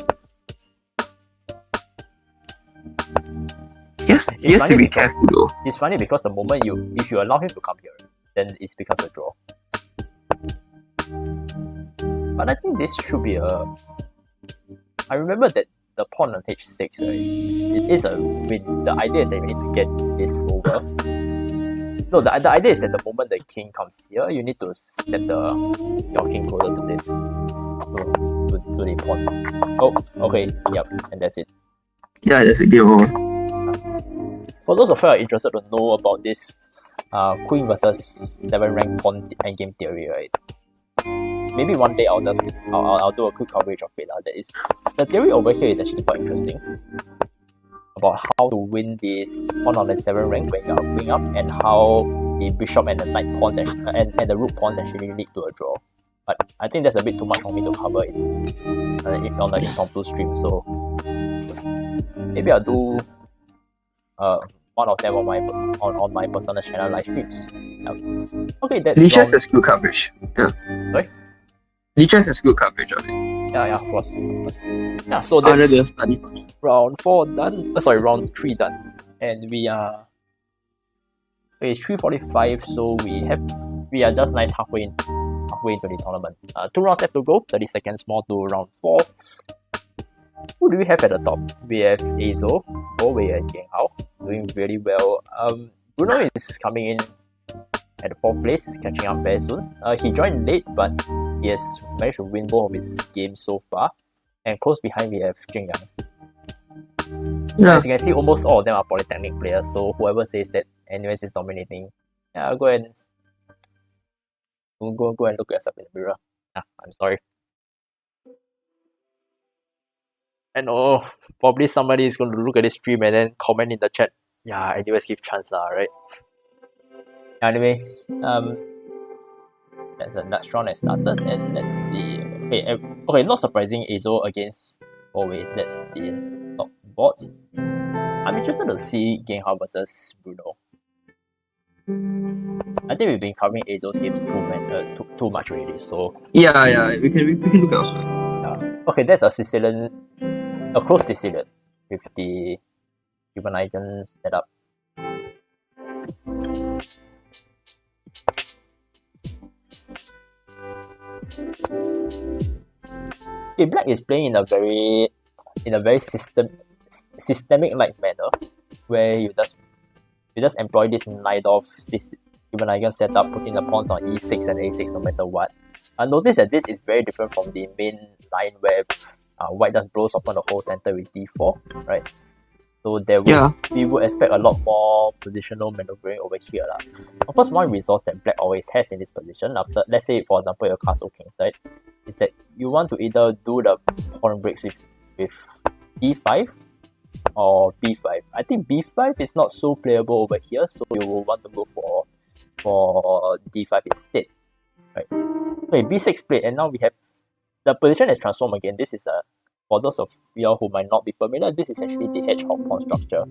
Yes, he has to be careful though. It's funny because the moment if you allow him to come here, then it's because of draw. But I think this should be a... I remember that the pawn on h6, right? It is a win. The idea is that you need to get this over. No, the idea is that the moment the king comes here, you need to step your king closer to this. To the pawn. Oh, okay, yep, and that's it. Yeah, that's a game over. For those of you who are interested to know about this queen versus 7 rank pawn endgame theory, right? Maybe one day I'll do a quick coverage of it. That is, the theory over here is actually quite interesting about how to win this pawn on the 7 rank when you are queen up, and how the bishop and the knight pawns and the rook pawns actually lead to a draw. But I think that's a bit too much for me to cover on the impromptu stream. So Maybe I'll do one of them on my personal channel live streams. Okay, that's Lichess has good coverage. Yeah. Sorry? Lichess has good coverage of it. Yeah, of course. Yeah, so that's round 4 done. Round 3 done. And we are... it's 3:45, so we are just nice halfway into the tournament. 2 rounds left to go, 30 seconds more to round 4. Who do we have at the top? We have Azo, Wei and Gang Hao, doing really well. Bruno is coming in at the 4th place, catching up very soon. He joined late, but he has managed to win both of his games so far. And close behind we have Jing Yang. Yeah. As you can see, almost all of them are Polytechnic players, so whoever says that NUS is dominating, yeah, go and look at yourself in the mirror. I'm sorry. And probably somebody is going to look at this stream and then comment in the chat, yeah, NUS give chance right? Anyway, the next round has started, and let's see. Okay, not surprising, Azo against Wei. That's the top board. I'm interested to see Gang Hao versus Bruno. I think we've been covering Azo's games too much already, so... Yeah, we can look elsewhere. Okay, that's a close Sicilian with the human icon setup. Okay, Black is playing in a very systemic like manner, where you just employ this knight off human icon setup, putting the pawns on e6 and a6 no matter what. Notice that this is very different from the main line where White just blows open the whole center with d4, right? So we would expect a lot more positional maneuvering over here. Of course, one resource that Black always has in this position, after, let's say for example your castle kingside, is that you want to either do the pawn breaks with e5 or b5. I think b5 is not so playable over here, so you will want to go for d5 instead. Right? Okay, b6 played, and now we have the position has transformed again. This is for those of you who might not be familiar, this is actually the hedgehog pawn structure.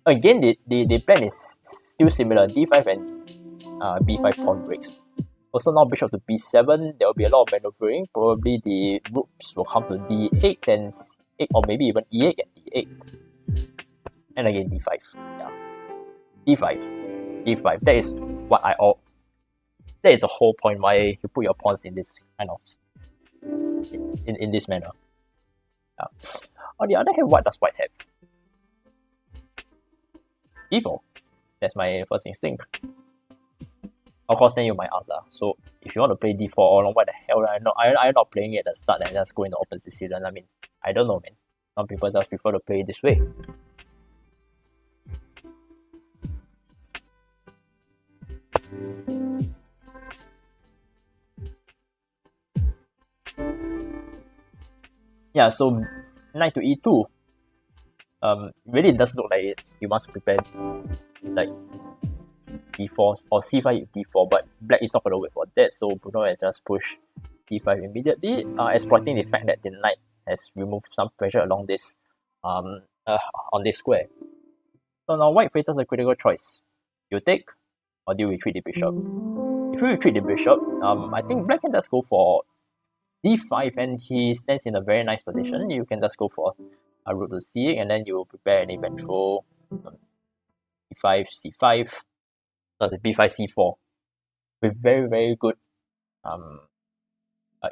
Again, the plan is still similar, d5 and b5 pawn breaks. Also now bishop to b7, there will be a lot of maneuvering. Probably the rooks will come to d8, then c8, or maybe even e8 and d8. And again d5. Yeah. d5. That is that is the whole point why you put your pawns in this kind of in this manner. Yeah. On the other hand, what does White have? e4. That's my first instinct. Of course, then you might ask, so if you want to play d4 all along, why the hell I'm not playing it at the start and just go into open Sicilian? I mean, I don't know, man. Some people just prefer to play it this way. Yeah, so knight to e2. Really does look like he wants to prepare like d4 or c5 d4, but Black is not going to wait for that, so Bruno has just pushed d5 immediately, exploiting the fact that the knight has removed some pressure along this on this square. So now White faces a critical choice. You take, or do you retreat the bishop? If you retreat the bishop, I think Black can just go for d5, and he stands in a very nice position. You can just go for a rook to c8, and then you will prepare an eventual e5, c5, b5, c4 with very, very good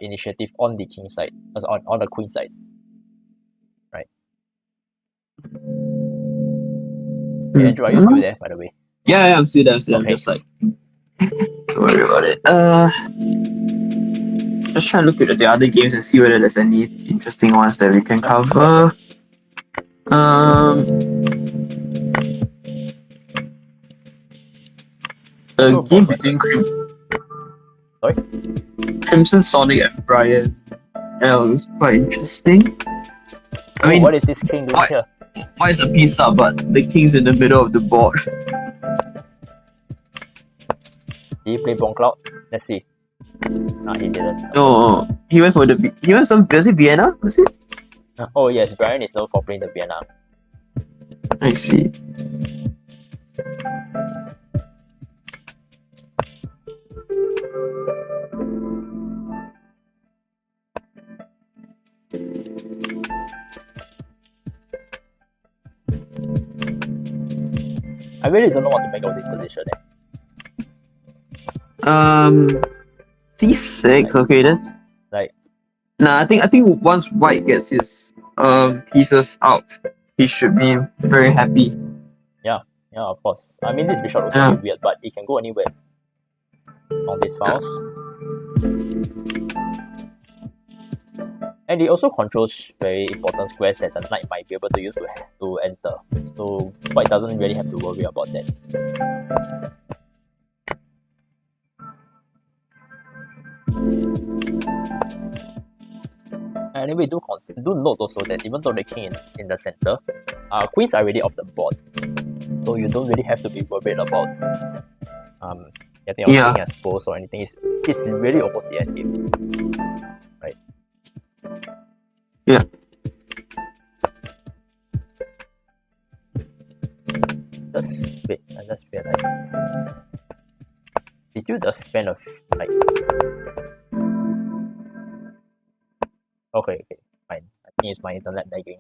initiative on the king side, on the queen side, right? Hey, Andrew, are you still there, by the way? Yeah, I'm still there. Okay. I'm just like, don't worry about it. Just try to look at the other games and see whether there's any interesting ones that we can cover. The game between Crimson Sonic and Brian L is quite interesting. I mean, what is this king doing here? Why is a piece up, but the king's in the middle of the board? Did he play Bone Cloud? Let's see. No, he didn't. No, he went for was it Vienna? Was it? Oh yes, Brian is known for playing the Vienna. I see. I really don't know what to make of this position. C6. Okay, then. Like, Nah, I think once White gets his pieces out, he should be very happy. yeah, of course. I mean, this bishop looks a Yeah. bit weird, but it can go anywhere on these files. And it also controls very important squares that the knight might be able to use to enter. So White doesn't really have to worry about that. Anyway, do note also that even though the king is in the center, queens are already off the board. So you don't really have to be worried about getting your king exposed or anything. It's really almost the end game. Right? Yeah. Wait, I just realized. Did you just spend a like? Okay, fine. I think it's my internet lagging.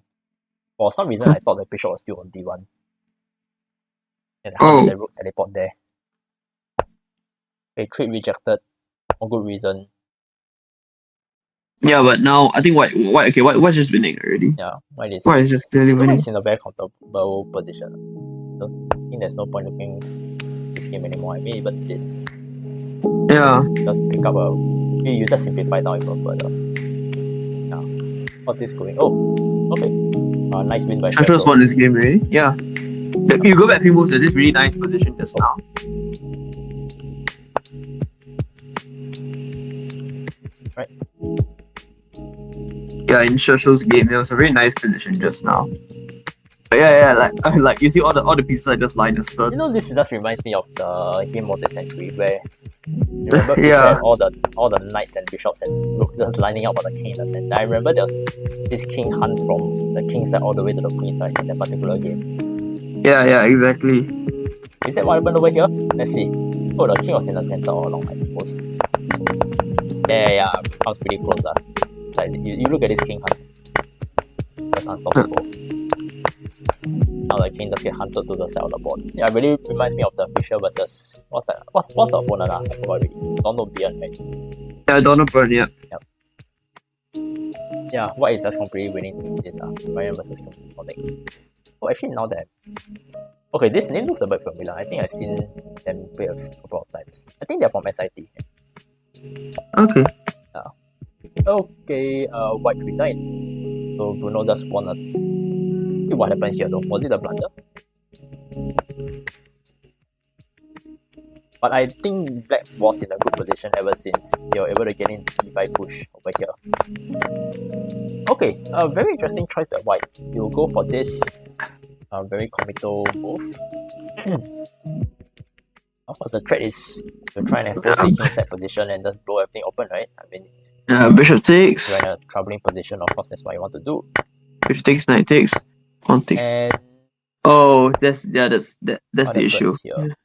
For some reason, I thought the bishop was still on d1. And how did the rook teleport there? Okay, trade rejected. For good reason. Yeah, but now I think White's just winning already. Yeah, White is just clearly winning. White is in a very comfortable position. Don't think there's no point looking this game anymore. I mean, even this. Yeah. Just pick up a. You just simplify down even further. Yeah. What's this going? Oh, okay. Nice win by I just won this game, eh? Yeah. You go back a few moves, there's this really nice position just now. Right. Yeah, in Shosho's game, there was a very nice position just now. But yeah, like you see all the pieces are just lined astern. You know, this just reminds me of the game of the century where you remember had all the knights and bishops and rooks just lining up on the king in the center. I remember there was this king hunt from the king side all the way to the queen side in that particular game. Yeah, exactly. Is that what happened over here? Let's see. Oh, the king was in the center all along, I suppose. Yeah, comes pretty close. Like, you look at this king hunt. That's unstoppable. Now the king just get hunted to the side of the board. Yeah, it really reminds me of the Fisher versus what's the opponent? I forgot already. Donald Byrne, right? Yeah, Donald Byrne, yeah. Yep. Yeah, White is just completely winning this Ryan versus King. Oh, actually now that okay, this name looks a bit familiar. I think I've seen them play a couple of times. I think they're from SIT. Okay. Okay, White resigned. So Bruno just won a. What happened here though? Was it a blunder? But I think Black was in a good position ever since they were able to get in d5 push over here. Okay, very interesting choice by White. He'll go for this very committal move. Of course, the threat is to try and expose the king side position and just blow everything open, right? I mean, bishop takes. you're in a troubling position, of course, that's what you want to do. Bishop takes, knight takes, pawn takes. And that's the issue. Here?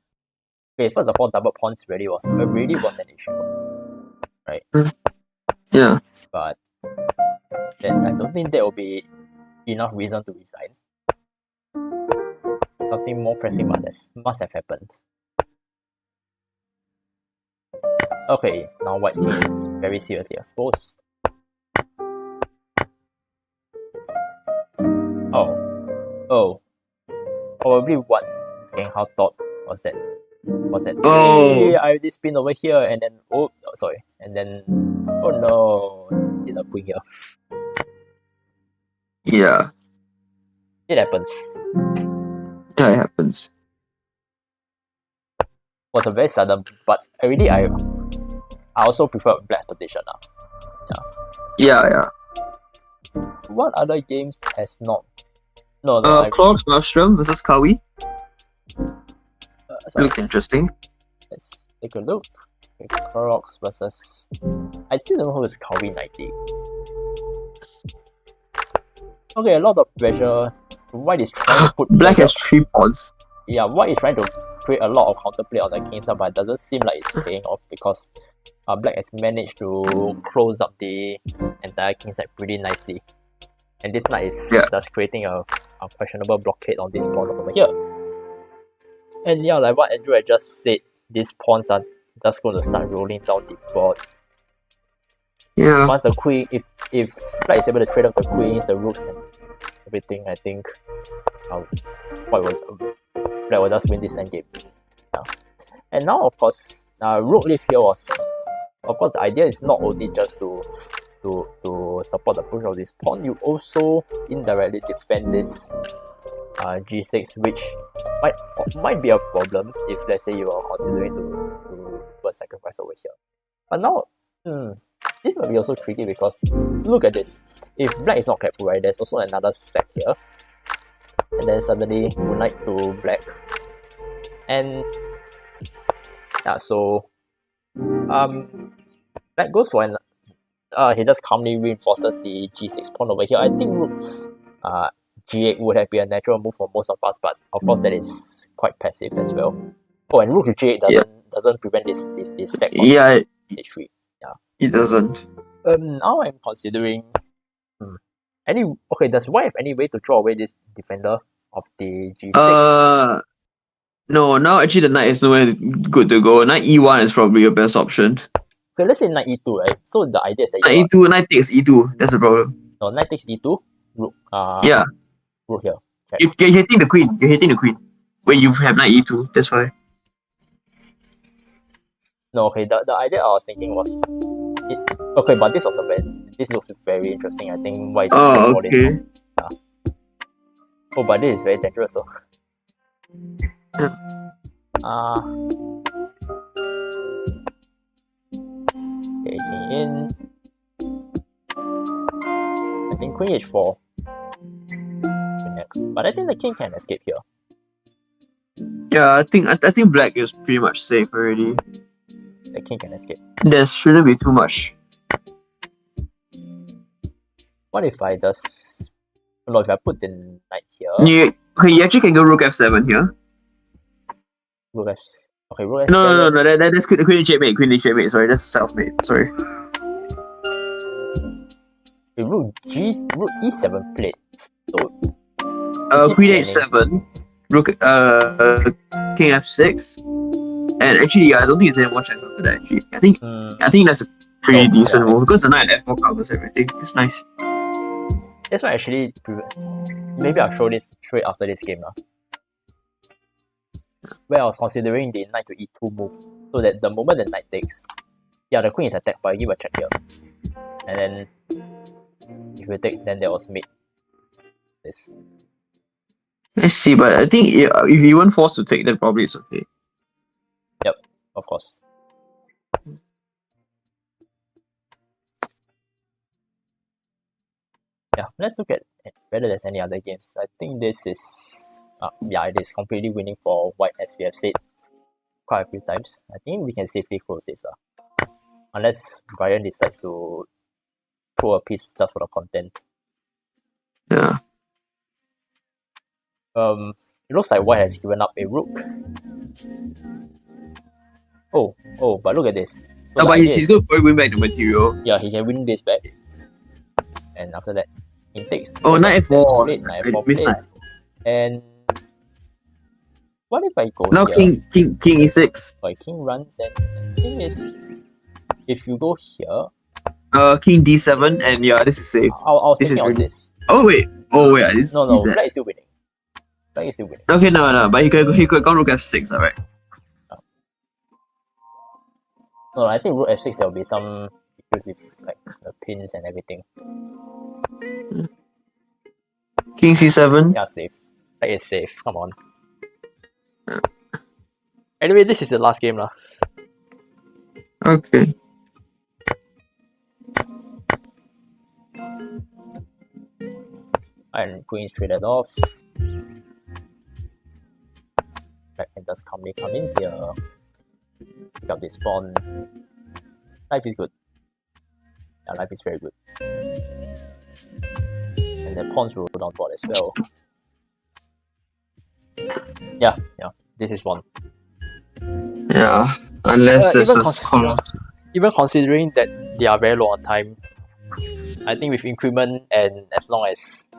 Okay, first of all, double pawns really was an issue, right? Yeah. But then I don't think there will be enough reason to resign. Something more pressing must have happened. Okay, now White's king is very seriously exposed. Oh. Probably what Peng Hao thought was that. Hey, I have this spin over here and then and then oh no, did a queen here. Yeah. It happens. Yeah, it happens. It was a very sudden, but already I also prefer Black's position now. Yeah. What other games has not? No. Clogs Mushroom versus Kawi. Looks interesting. Let's take a look. Okay, Clorox versus. I still don't know who is Kawi 90. Okay, a lot of pressure white is trying to put Black pressure. has 3 pawns. Yeah, white is trying to create a lot of counterplay on the king side, but it doesn't seem like it's paying off because black has managed to close up the entire king side pretty nicely. And this knight is just creating a questionable blockade on this pawn over here. And yeah, like what Andrew had just said, these pawns are just going to start rolling down the board. Yeah. Once the queen, if black is able to trade off the queens, the rooks, and everything, I think black will just win this endgame. Yeah. And now, of course, rook leaf here was, of course, the idea is not only just to support the push of this pawn, you also indirectly defend this g6, which might be a problem if, let's say, you are considering to do a sacrifice over here. But now, this might be also tricky because look at this. If black is not careful, right, there's also another sack here, and then suddenly knight to black, and yeah, so black goes for an he just calmly reinforces the g6 pawn over here. I think rook g8 would have been a natural move for most of us, but of course that is quite passive as well. Oh, and rook to g8 doesn't prevent this sack on h3. Yeah, it doesn't. Now I'm considering does white have any way to draw away this defender of the g6? No, now actually the knight is nowhere good to go. Knight e1 is probably your best option. Okay, let's say knight e2, right? So the idea is that knight e2, knight takes e2. That's the problem. No, knight takes e2. Rook. Rook here. You're hitting the queen. You're hitting the queen when you have knight e2. That's why. No, okay. The idea I was thinking was, okay, but this looks very interesting. I think white just can hold it. Oh, but this is very dangerous. So. Okay, king in. I think queen h4 next, but I think the king can escape here. Yeah, I think black is pretty much safe already. The king can escape. There shouldn't be too much. What if I just... No, if I put the knight here... You actually can go rook f7 here. Rook f... Okay, rook f7... No, that's queen checkmate, sorry, that's self-made, sorry. Rook e7 played. So... queen h7, rook, king f6, and actually, I don't think there's any more chance after that, actually. I think that's a pretty decent move, because the knight f4 covers everything. It's nice. That's why actually, maybe I'll show this straight after this game now. Where I was considering the knight to e2 move, so that the moment the knight takes, the queen is attacked, but I give a check here. And then, if we take, then there was mate. This. Let's see, but I think if you weren't forced to take, then probably it's okay. Yep, of course. Yeah, let's look at whether there's any other games. I think this is... it is completely winning for white, as we have said quite a few times. I think we can safely close this. Unless Brian decides to throw a piece just for the content. Yeah. It looks like white has given up a rook. Oh, but look at this. So but he's going to probably win back the material. Yeah, he can win this back. And after that, he takes. Oh, knight f4. Knight f4 And what if I go now here? King e6. King runs, and the thing is, if you go here, king d7, and this is safe. I was thinking on this. Oh wait, no, black is still winning. Black is still winning. Okay, no, but he could have gone rook f6, alright. No, I think rook f6 there will be some issues with like the pins and everything. King c7. Yeah, safe. That is safe. Come on. Anyway, this is the last game lah. Okay. And queen traded off. Black can just calmly come in here. Pick up this pawn. Life is good. Yeah, life is very good. And the pawns will go down board as well. Yeah, this is one. Yeah, unless there's a even considering that they are very low on time, I think with increment and as long as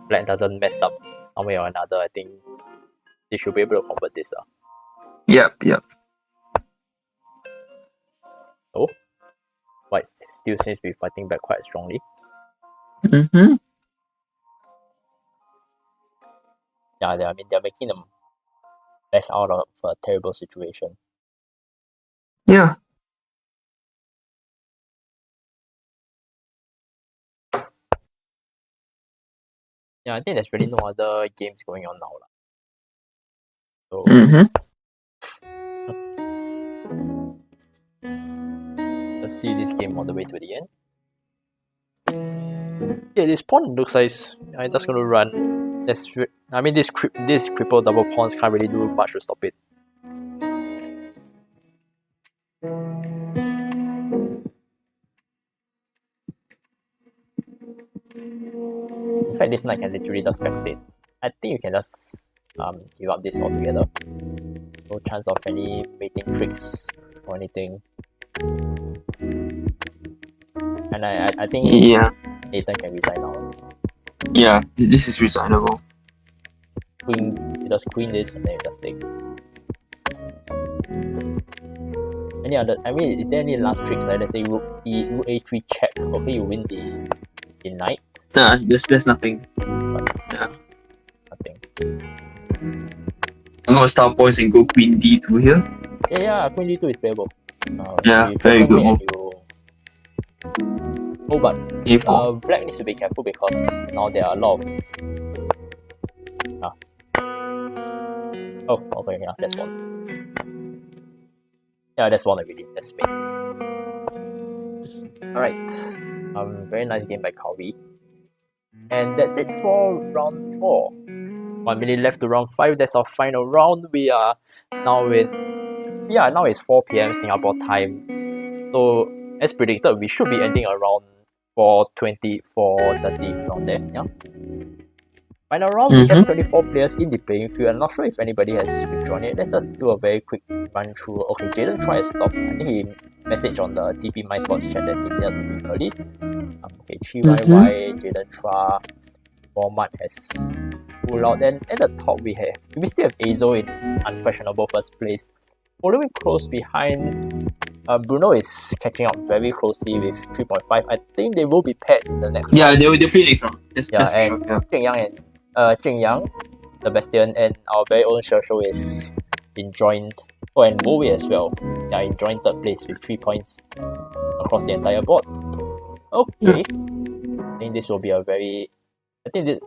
black doesn't mess up some way or another, I think they should be able to convert this. Yep. Oh, white still seems to be fighting back quite strongly. Mm-hmm. Yeah, they're making the best out of a terrible situation. Yeah. Yeah, I think there's really no other games going on now. So let's see this game all the way to the end. Yeah, this pawn looks like it's just gonna run. This crippled double pawns can't really do much to stop it. In fact, this knight can literally just spectate. I think you can just give up this altogether. No chance of any mating tricks or anything. And I think Nathan can resign now. Yeah, this is resignable. You just queen this and then you just take. Any other? I mean, is there any last tricks? Like let's say rook a3 check. Okay, you win the knight. Nah, there's nothing. Yeah. Nothing. I'm gonna start points and go queen d2 here. Yeah, queen d2 is playable. Very good move. Oh, but black needs to be careful because now there are a lot of. Oh, okay, yeah, that's one. Yeah, that's one already. That's me. Alright. Very nice game by Kawi. And that's it for round 4. 1 minute left to round 5. That's our final round. We are now now it's 4 PM Singapore time. So as predicted, we should be ending around 4:20, 4:30 around there. Yeah. Final round, we have 24 players in the playing field. I'm not sure if anybody has withdrawn it. Let's just do a very quick run through. Okay, Jaden Chua has stopped. I think he messaged on the TP My Sports chat that he nailed it early. Okay, Chiyyy, Jaden Chua, Mohammad has pulled out. Then at the top we still have Azo in unquestionable first place. Following close behind, Bruno is catching up very closely with 3.5. I think they will be paired in the next round. Yeah, they will definitely next round. Jing Yang, Sebastian, and our very own Shosho is in joint. Oh, and Moe as well. They are in joint third place with 3 points across the entire board. Okay. I think this will be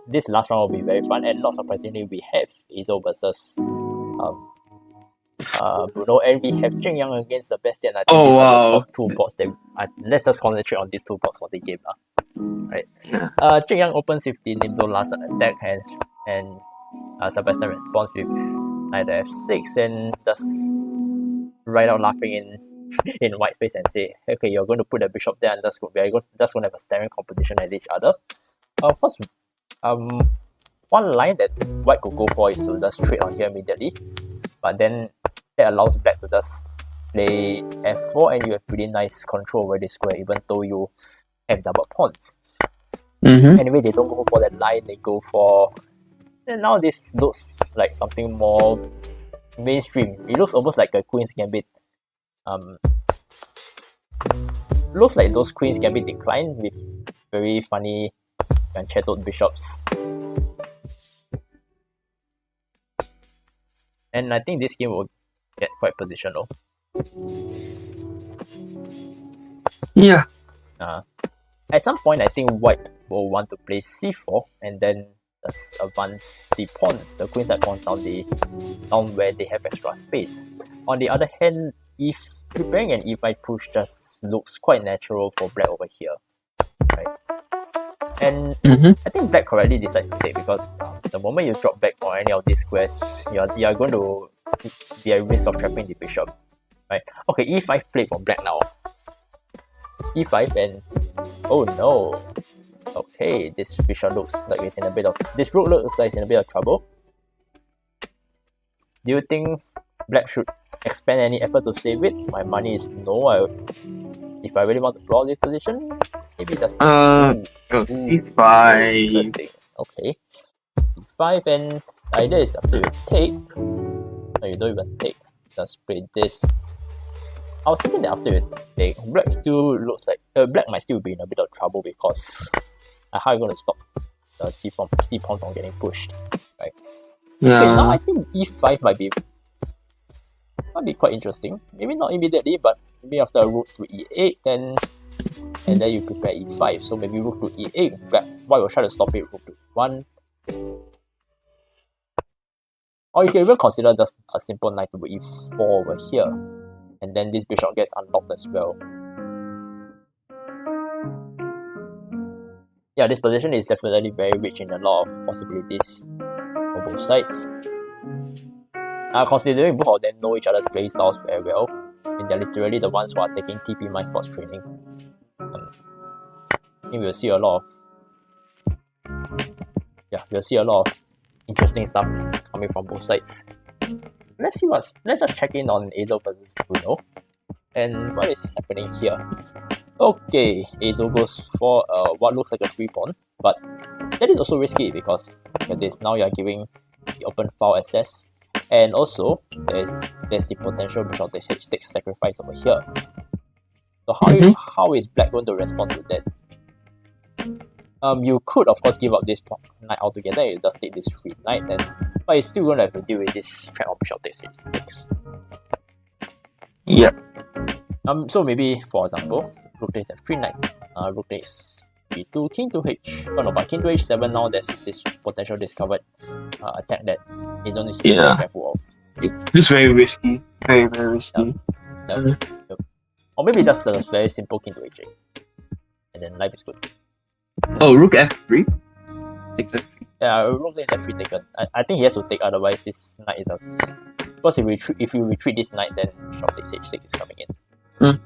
this last round will be very fun, and not surprisingly, we have Azo versus Bruno, and we have Jing Yang against Sebastian. I think these are the top 2 boards that let's just concentrate on these 2 boards for the game. Right. Jing Yang opens with the Nimzo last attack and Sebastian responds with knight f6 and just right out laughing in white space and say, okay, you're going to put the bishop there and we're just going to have a staring competition at each other. Of course, one line that white could go for is to just trade on here immediately, but then that allows black to just play f4 and you have pretty nice control over this square even though you have double pawns. Anyway, they don't go for that line, they go for... And now this looks like something more mainstream. It looks almost like a Queen's Gambit. Looks like those Queen's Gambit decline with very funny manchettoed bishops. And I think this game will get quite positional. Yeah. At some point, I think white will want to play c4 and then just advance the pawns, the queenside pawns down where they have extra space. On the other hand, if preparing an e5 push just looks quite natural for black over here, right? And I think black correctly decides to take because the moment you drop back on any of these squares, you are going to be at risk of trapping the bishop, right? Okay, e5 played for black now. e5 and oh no. Okay, this bishop looks like it's in a bit of... This rook looks like it's in a bit of trouble. Do you think black should expend any effort to save it? My money is no. If I really want to draw this position, maybe just C5. Interesting. Okay. C5, and the idea is after you take, no, you don't even take. Just play this. I was thinking that after you take, black still looks like black might still be in a bit of trouble because how are you going to stop the C pawn from getting pushed, right? Yeah. Okay, now I think E5 might be quite interesting. Maybe not immediately, but maybe after a rook to E8, and then you prepare E5. So maybe rook to E8. Black white will try to stop it. Rook to 1. Or you can even consider just a simple knight to E4 over here, and then this bishop gets unlocked as well. Yeah, this position is definitely very rich in a lot of possibilities for both sides. Considering both of them know each other's play styles very well, and they're literally the ones who are taking TP My Sports training. I think we'll see a lot of interesting stuff coming from both sides. Let's just check in on Azo versus Bruno, and what is happening here. Okay, Azo goes for what looks like a 3-pawn, but that is also risky because look at this, now you're giving the open file access, and also there's the potential bishop takes h6 sacrifice over here. So how is black going to respond to that? You could of course give up this knight altogether and you just take this free knight, but you're still going to have to deal with this threat of bishop takes h6. Yeah. So maybe for example, rook takes f3 knight, rook takes b2, king to h. Oh no, but king to h7 now there's this potential discovered attack that is only very careful of. It's very risky. Very, very risky. Yep. Or maybe just a very simple king to h8. And then life is good. Oh, rook f3? Takes f3. Yeah, rook takes f3 taken. I think he has to take, otherwise this knight is just... Because if you retreat this knight, then bishop takes h6 is coming in.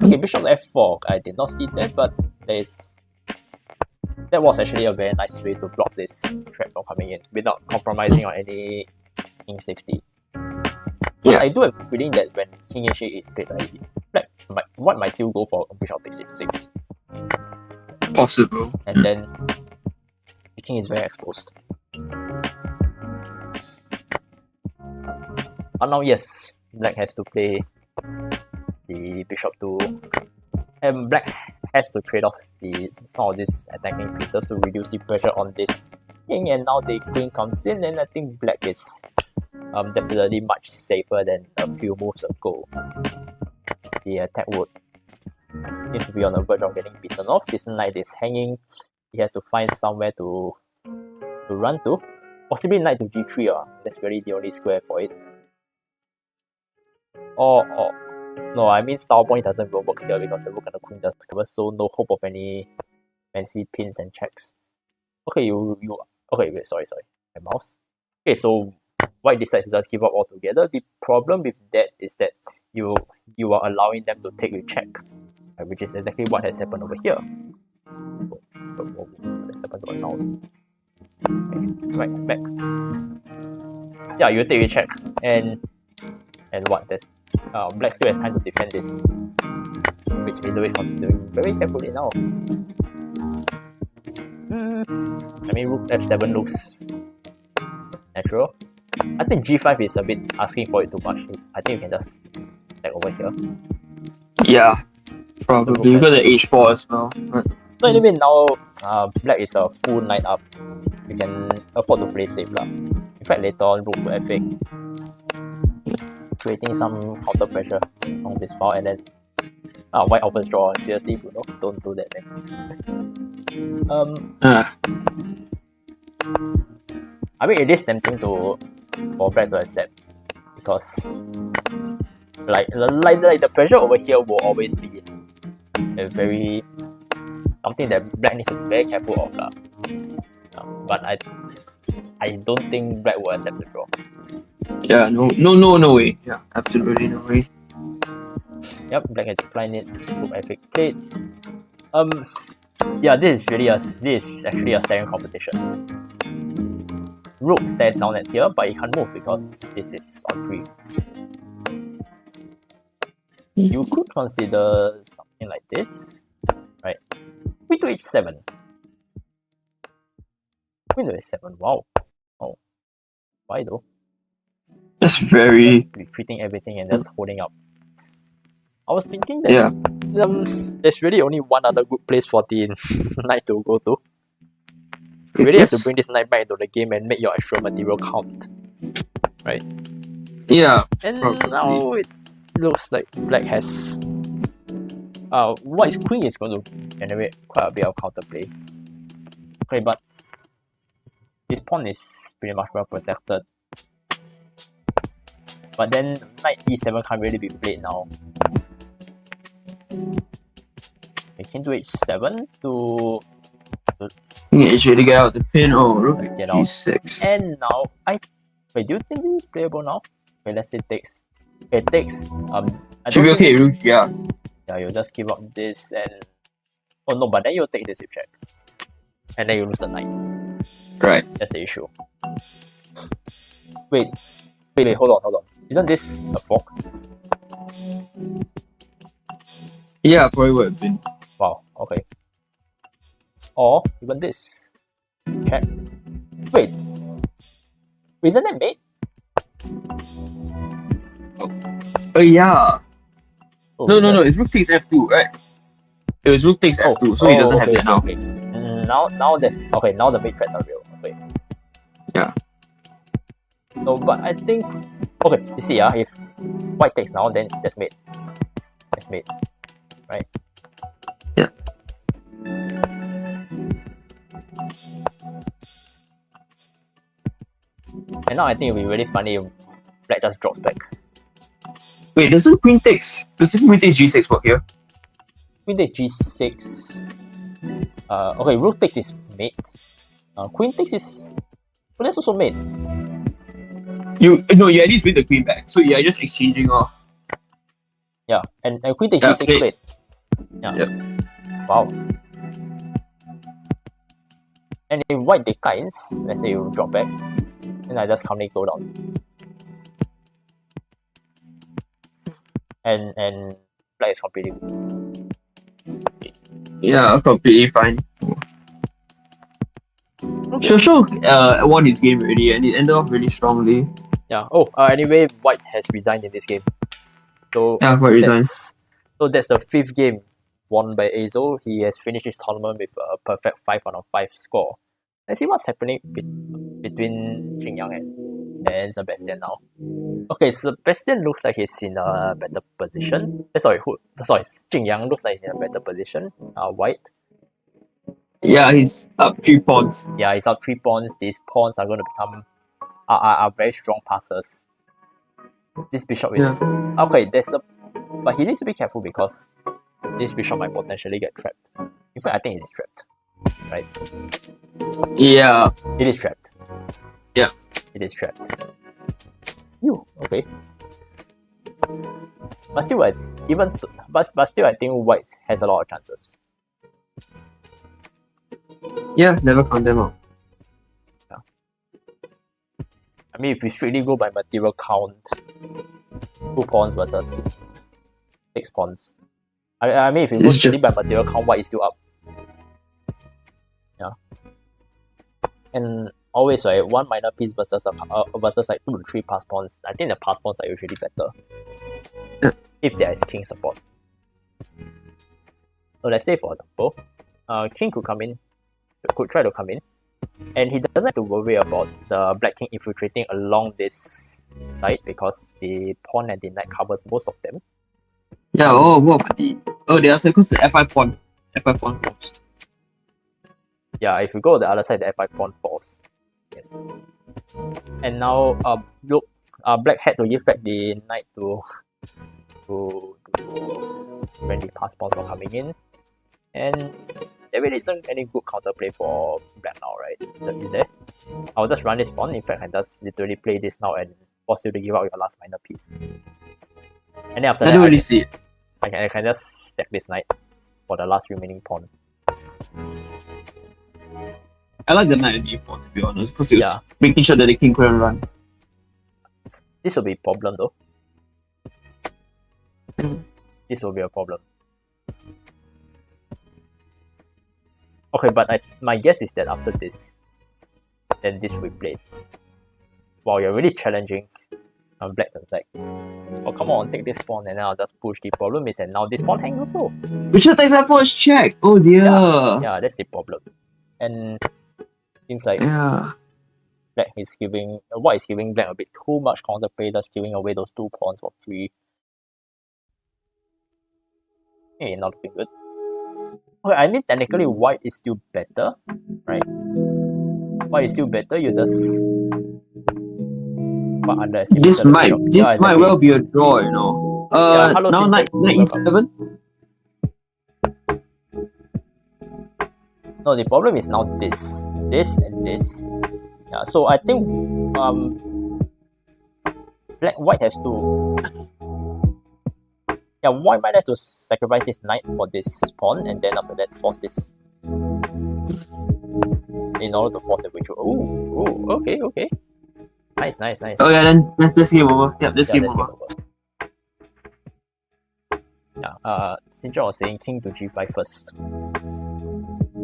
Okay, bishop f4. I did not see that, but that was actually a very nice way to block this threat from coming in without compromising on any king safety. But I do have a feeling that when king h8 is played, right, white might still go for bishop takes h6. Possible. And then the king is very exposed. But now yes, black has to play the bishop to, and black has to trade off some of these attacking pieces to reduce the pressure on this king, and now the queen comes in, and I think black is definitely much safer than a few moves ago. The attack would seems to be on the verge of getting beaten off. This knight is hanging. He has to find somewhere to run to. Possibly knight to g3. That's really the only square for it. No, I mean style point doesn't even work here because the rook and the queen just cover, so no hope of any fancy pins and checks. Okay, okay, wait, sorry, my mouse. Okay, so white decides to just give up altogether. The problem with that is that you are allowing them to take with check, which is exactly what has happened over here. What has happened to a mouse? Okay, right back. Yeah, you take with check, and what? There's black still has time to defend this, which is always considering very carefully now. I mean, rook f7 looks natural. I think g5 is a bit asking for it too much. I think you can just attack over here. Yeah, probably because of h4 as well. So anyway, now black is a full knight up. You can afford to play safe lah. In fact, later on, rook to f8, creating some counter pressure on this file, and then white opens draw. Seriously, Bruno, don't do that, man. I mean, it is tempting for black to accept because like the pressure over here will always be a something that black needs to be very careful of lah. But I don't think black will accept the draw. Yeah, no way. Yeah, absolutely no way. Yep, black has declined it. Rook f8 played. Yeah, this is actually a staring competition. rook stares down at here, but it can't move because this is on 3. You could consider something like this, right? Queen to h7. Queen to h7, wow. Oh, why though? That's very... Just retreating everything and just holding up. I was thinking that there's really only one other good place for the knight to go to. You really have to bring this knight back into the game and make your extra material count. Right? Yeah. And probably. now it looks like black has... white's queen is going to generate quite a bit of counterplay. Okay, but his pawn is pretty much well protected. But then knight e7 can't really be played now. King to h7 to to get out the pin. Oh, rook let's get out. g6. And now wait, do you think this is playable now? Okay, let's say it takes. Okay, it takes I Should be okay, rook, yeah. Yeah, you'll just give up this and oh no, but then you'll take this with check. And then you lose the knight. Right. That's the issue. Wait, hold on. Isn't this a fork? Yeah, probably would have been. Wow, okay. Or even this. Check. Wait, isn't that mate? Oh yeah. Oh, No, it's rook takes f2, right? It was rook takes f2, so he doesn't have that now. Okay. Now there's okay. Now the mate threats are real. Okay. Yeah. No, but I think okay. You see, if white takes now, then that's mate. That's mate, right? Yeah. And now I think it'll be really funny if black just drops back. Wait, doesn't queen takes g6 work here? Queen takes g6. Okay, rook takes is mate. Queen takes is... Well, that's also mate. You at least win the queen back. So you're just exchanging off. Yeah, and queen takes g6 played. Yeah. Yep. Wow. And if white declines, let's say you drop back, then I just calmly go down. And black is completely good. Yeah, completely fine. Okay. Sure, won his game already, and it ended off really strongly. Yeah. Oh, anyway, white has resigned in this game. So Yeah, white resigned. So that's the 5th game won by Azo. He has finished his tournament with a perfect 5 out of 5 score. Let's see what's happening between Xingyang and Sebastian now. Okay, Sebastian looks like he's in a better position. Xingyang looks like he's in a better position. White. Yeah, he's up 3 pawns. Yeah, he's up 3 pawns. These pawns are going to become are very strong passes. This bishop is okay. But he needs to be careful because this bishop might potentially get trapped. In fact, I think it is trapped. Right? Yeah. It is trapped. Yeah. It is trapped. You okay? But still, I think white has a lot of chances. Yeah, never count them out. Yeah. I mean, if we strictly go by material count, 2 pawns versus 6 pawns. I mean, if you go strictly by material count, white is still up. Yeah. And always, right, 1 minor piece versus like 2 to 3 pass pawns. I think the pass pawns are usually better. Yeah. If there is king support. So let's say, for example, king could try to come in, and he doesn't have to worry about the black king infiltrating along this side because the pawn and the knight covers most of them. Yeah, what about they are because the f5 pawn. F5 pawn falls. Yeah, if you go to the other side, the f5 pawn falls. Yes. And now look, black had to give back the knight to when the pass pawns were coming in. And there really isn't any good counterplay for black now, right? Is there? I'll just run this pawn. In fact, I just literally play this now and force you to give out your last minor piece. And then after that, I don't really see it. I can just stack this knight for the last remaining pawn. I like the knight at d4 to be honest, because it was making sure that the king couldn't run. This will be a problem though. This will be a problem. Okay, but my guess is that after this, then this will be played. Wow, you're really challenging black to attack. Oh, come on, take this pawn and then I'll just push. The problem is that now this pawn hangs also. Richard takes that pawn check. Oh dear. Yeah, that's the problem. And seems like black is giving white is giving black a bit too much counterplay, just giving away those 2 pawns for free. Hey, not looking good. Okay, I mean technically white is still better, right? White is still better. You just underestimate. This might well be a draw, you know. Now knight e7. No, the problem is now this, and this. Yeah, so I think white has to. Yeah, white might have to sacrifice this knight for this pawn, and then after that force this in order to force the breakthrough. Oh, okay. Nice. Oh yeah, then let's game over. Yep, let's game over. Yeah, Sinjun was saying king to g5 first.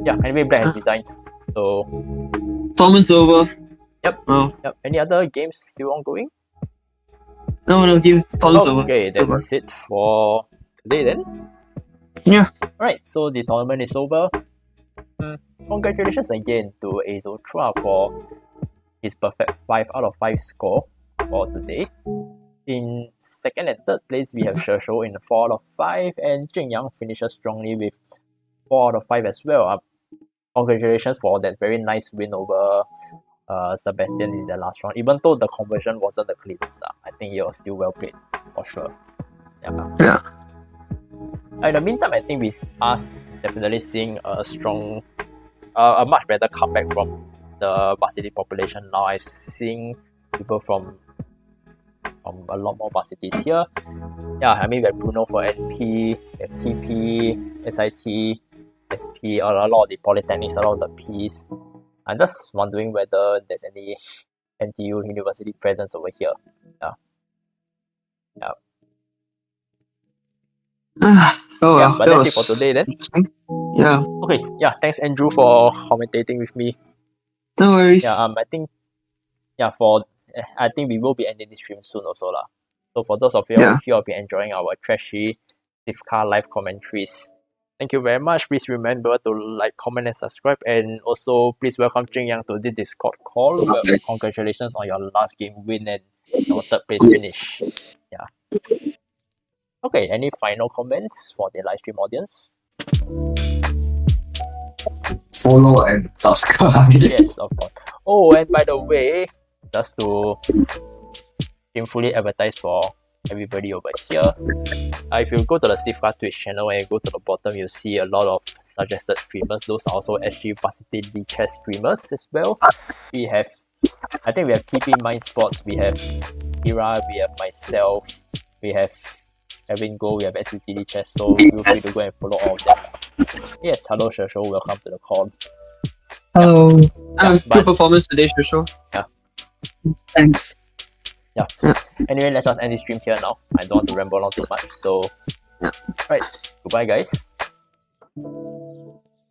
Yeah, anyway, black has resigned. So tournament's over. Yep. Yep. Any other games still ongoing? No, tournament's over. Okay, that's it for today then. Yeah. Alright, so the tournament is over. Congratulations again to Azotra for his perfect 5 out of 5 score for today. In second and third place, we have Shesho in 4 out of 5, and Jing Yang finishes strongly with 4 out of 5 as well. Congratulations for that very nice win over Sebastian in the last round. Even though the conversion wasn't the cleanest, I think it was still well played for sure. Yeah. In the meantime, I think we are definitely seeing a much better comeback from the varsity population now. I'm seeing people from a lot more varsities here. Yeah, I mean we have Bruno for NP, we have TP, SIT, SP, a lot of the polytechnics, a lot of the Ps. I'm just wondering whether there's any NTU university presence over here. But that's it for today then. Yeah. Okay, thanks Andrew for commentating with me. No worries. I think we will be ending this stream soon also lah. So for those of you if you have been enjoying our trashy Sivka live commentaries, thank you very much. Please remember to like, comment and subscribe, and also please welcome Jing Yang to the Discord call. Well, congratulations on your last game win and your third place finish. Okay, any final comments for the live stream audience? Follow and subscribe. Yes, of course. Oh, and by the way, just to shamefully advertise for everybody over here, if you go to the Sivka Twitch channel and you go to the bottom, you'll see a lot of suggested streamers. Those are also actually Varsity Lichess streamers as well. I think we have TP Mind Sports, we have Ira, we have myself, we have Kevin Go, we have SVT Lichess, so feel free to go and follow all of them. Yes, hello Shesho, welcome to the call. Hello. Good performance today, Shesho. Thanks. Anyway, let's just end this stream here now. I don't want to ramble on too much, so right, goodbye guys.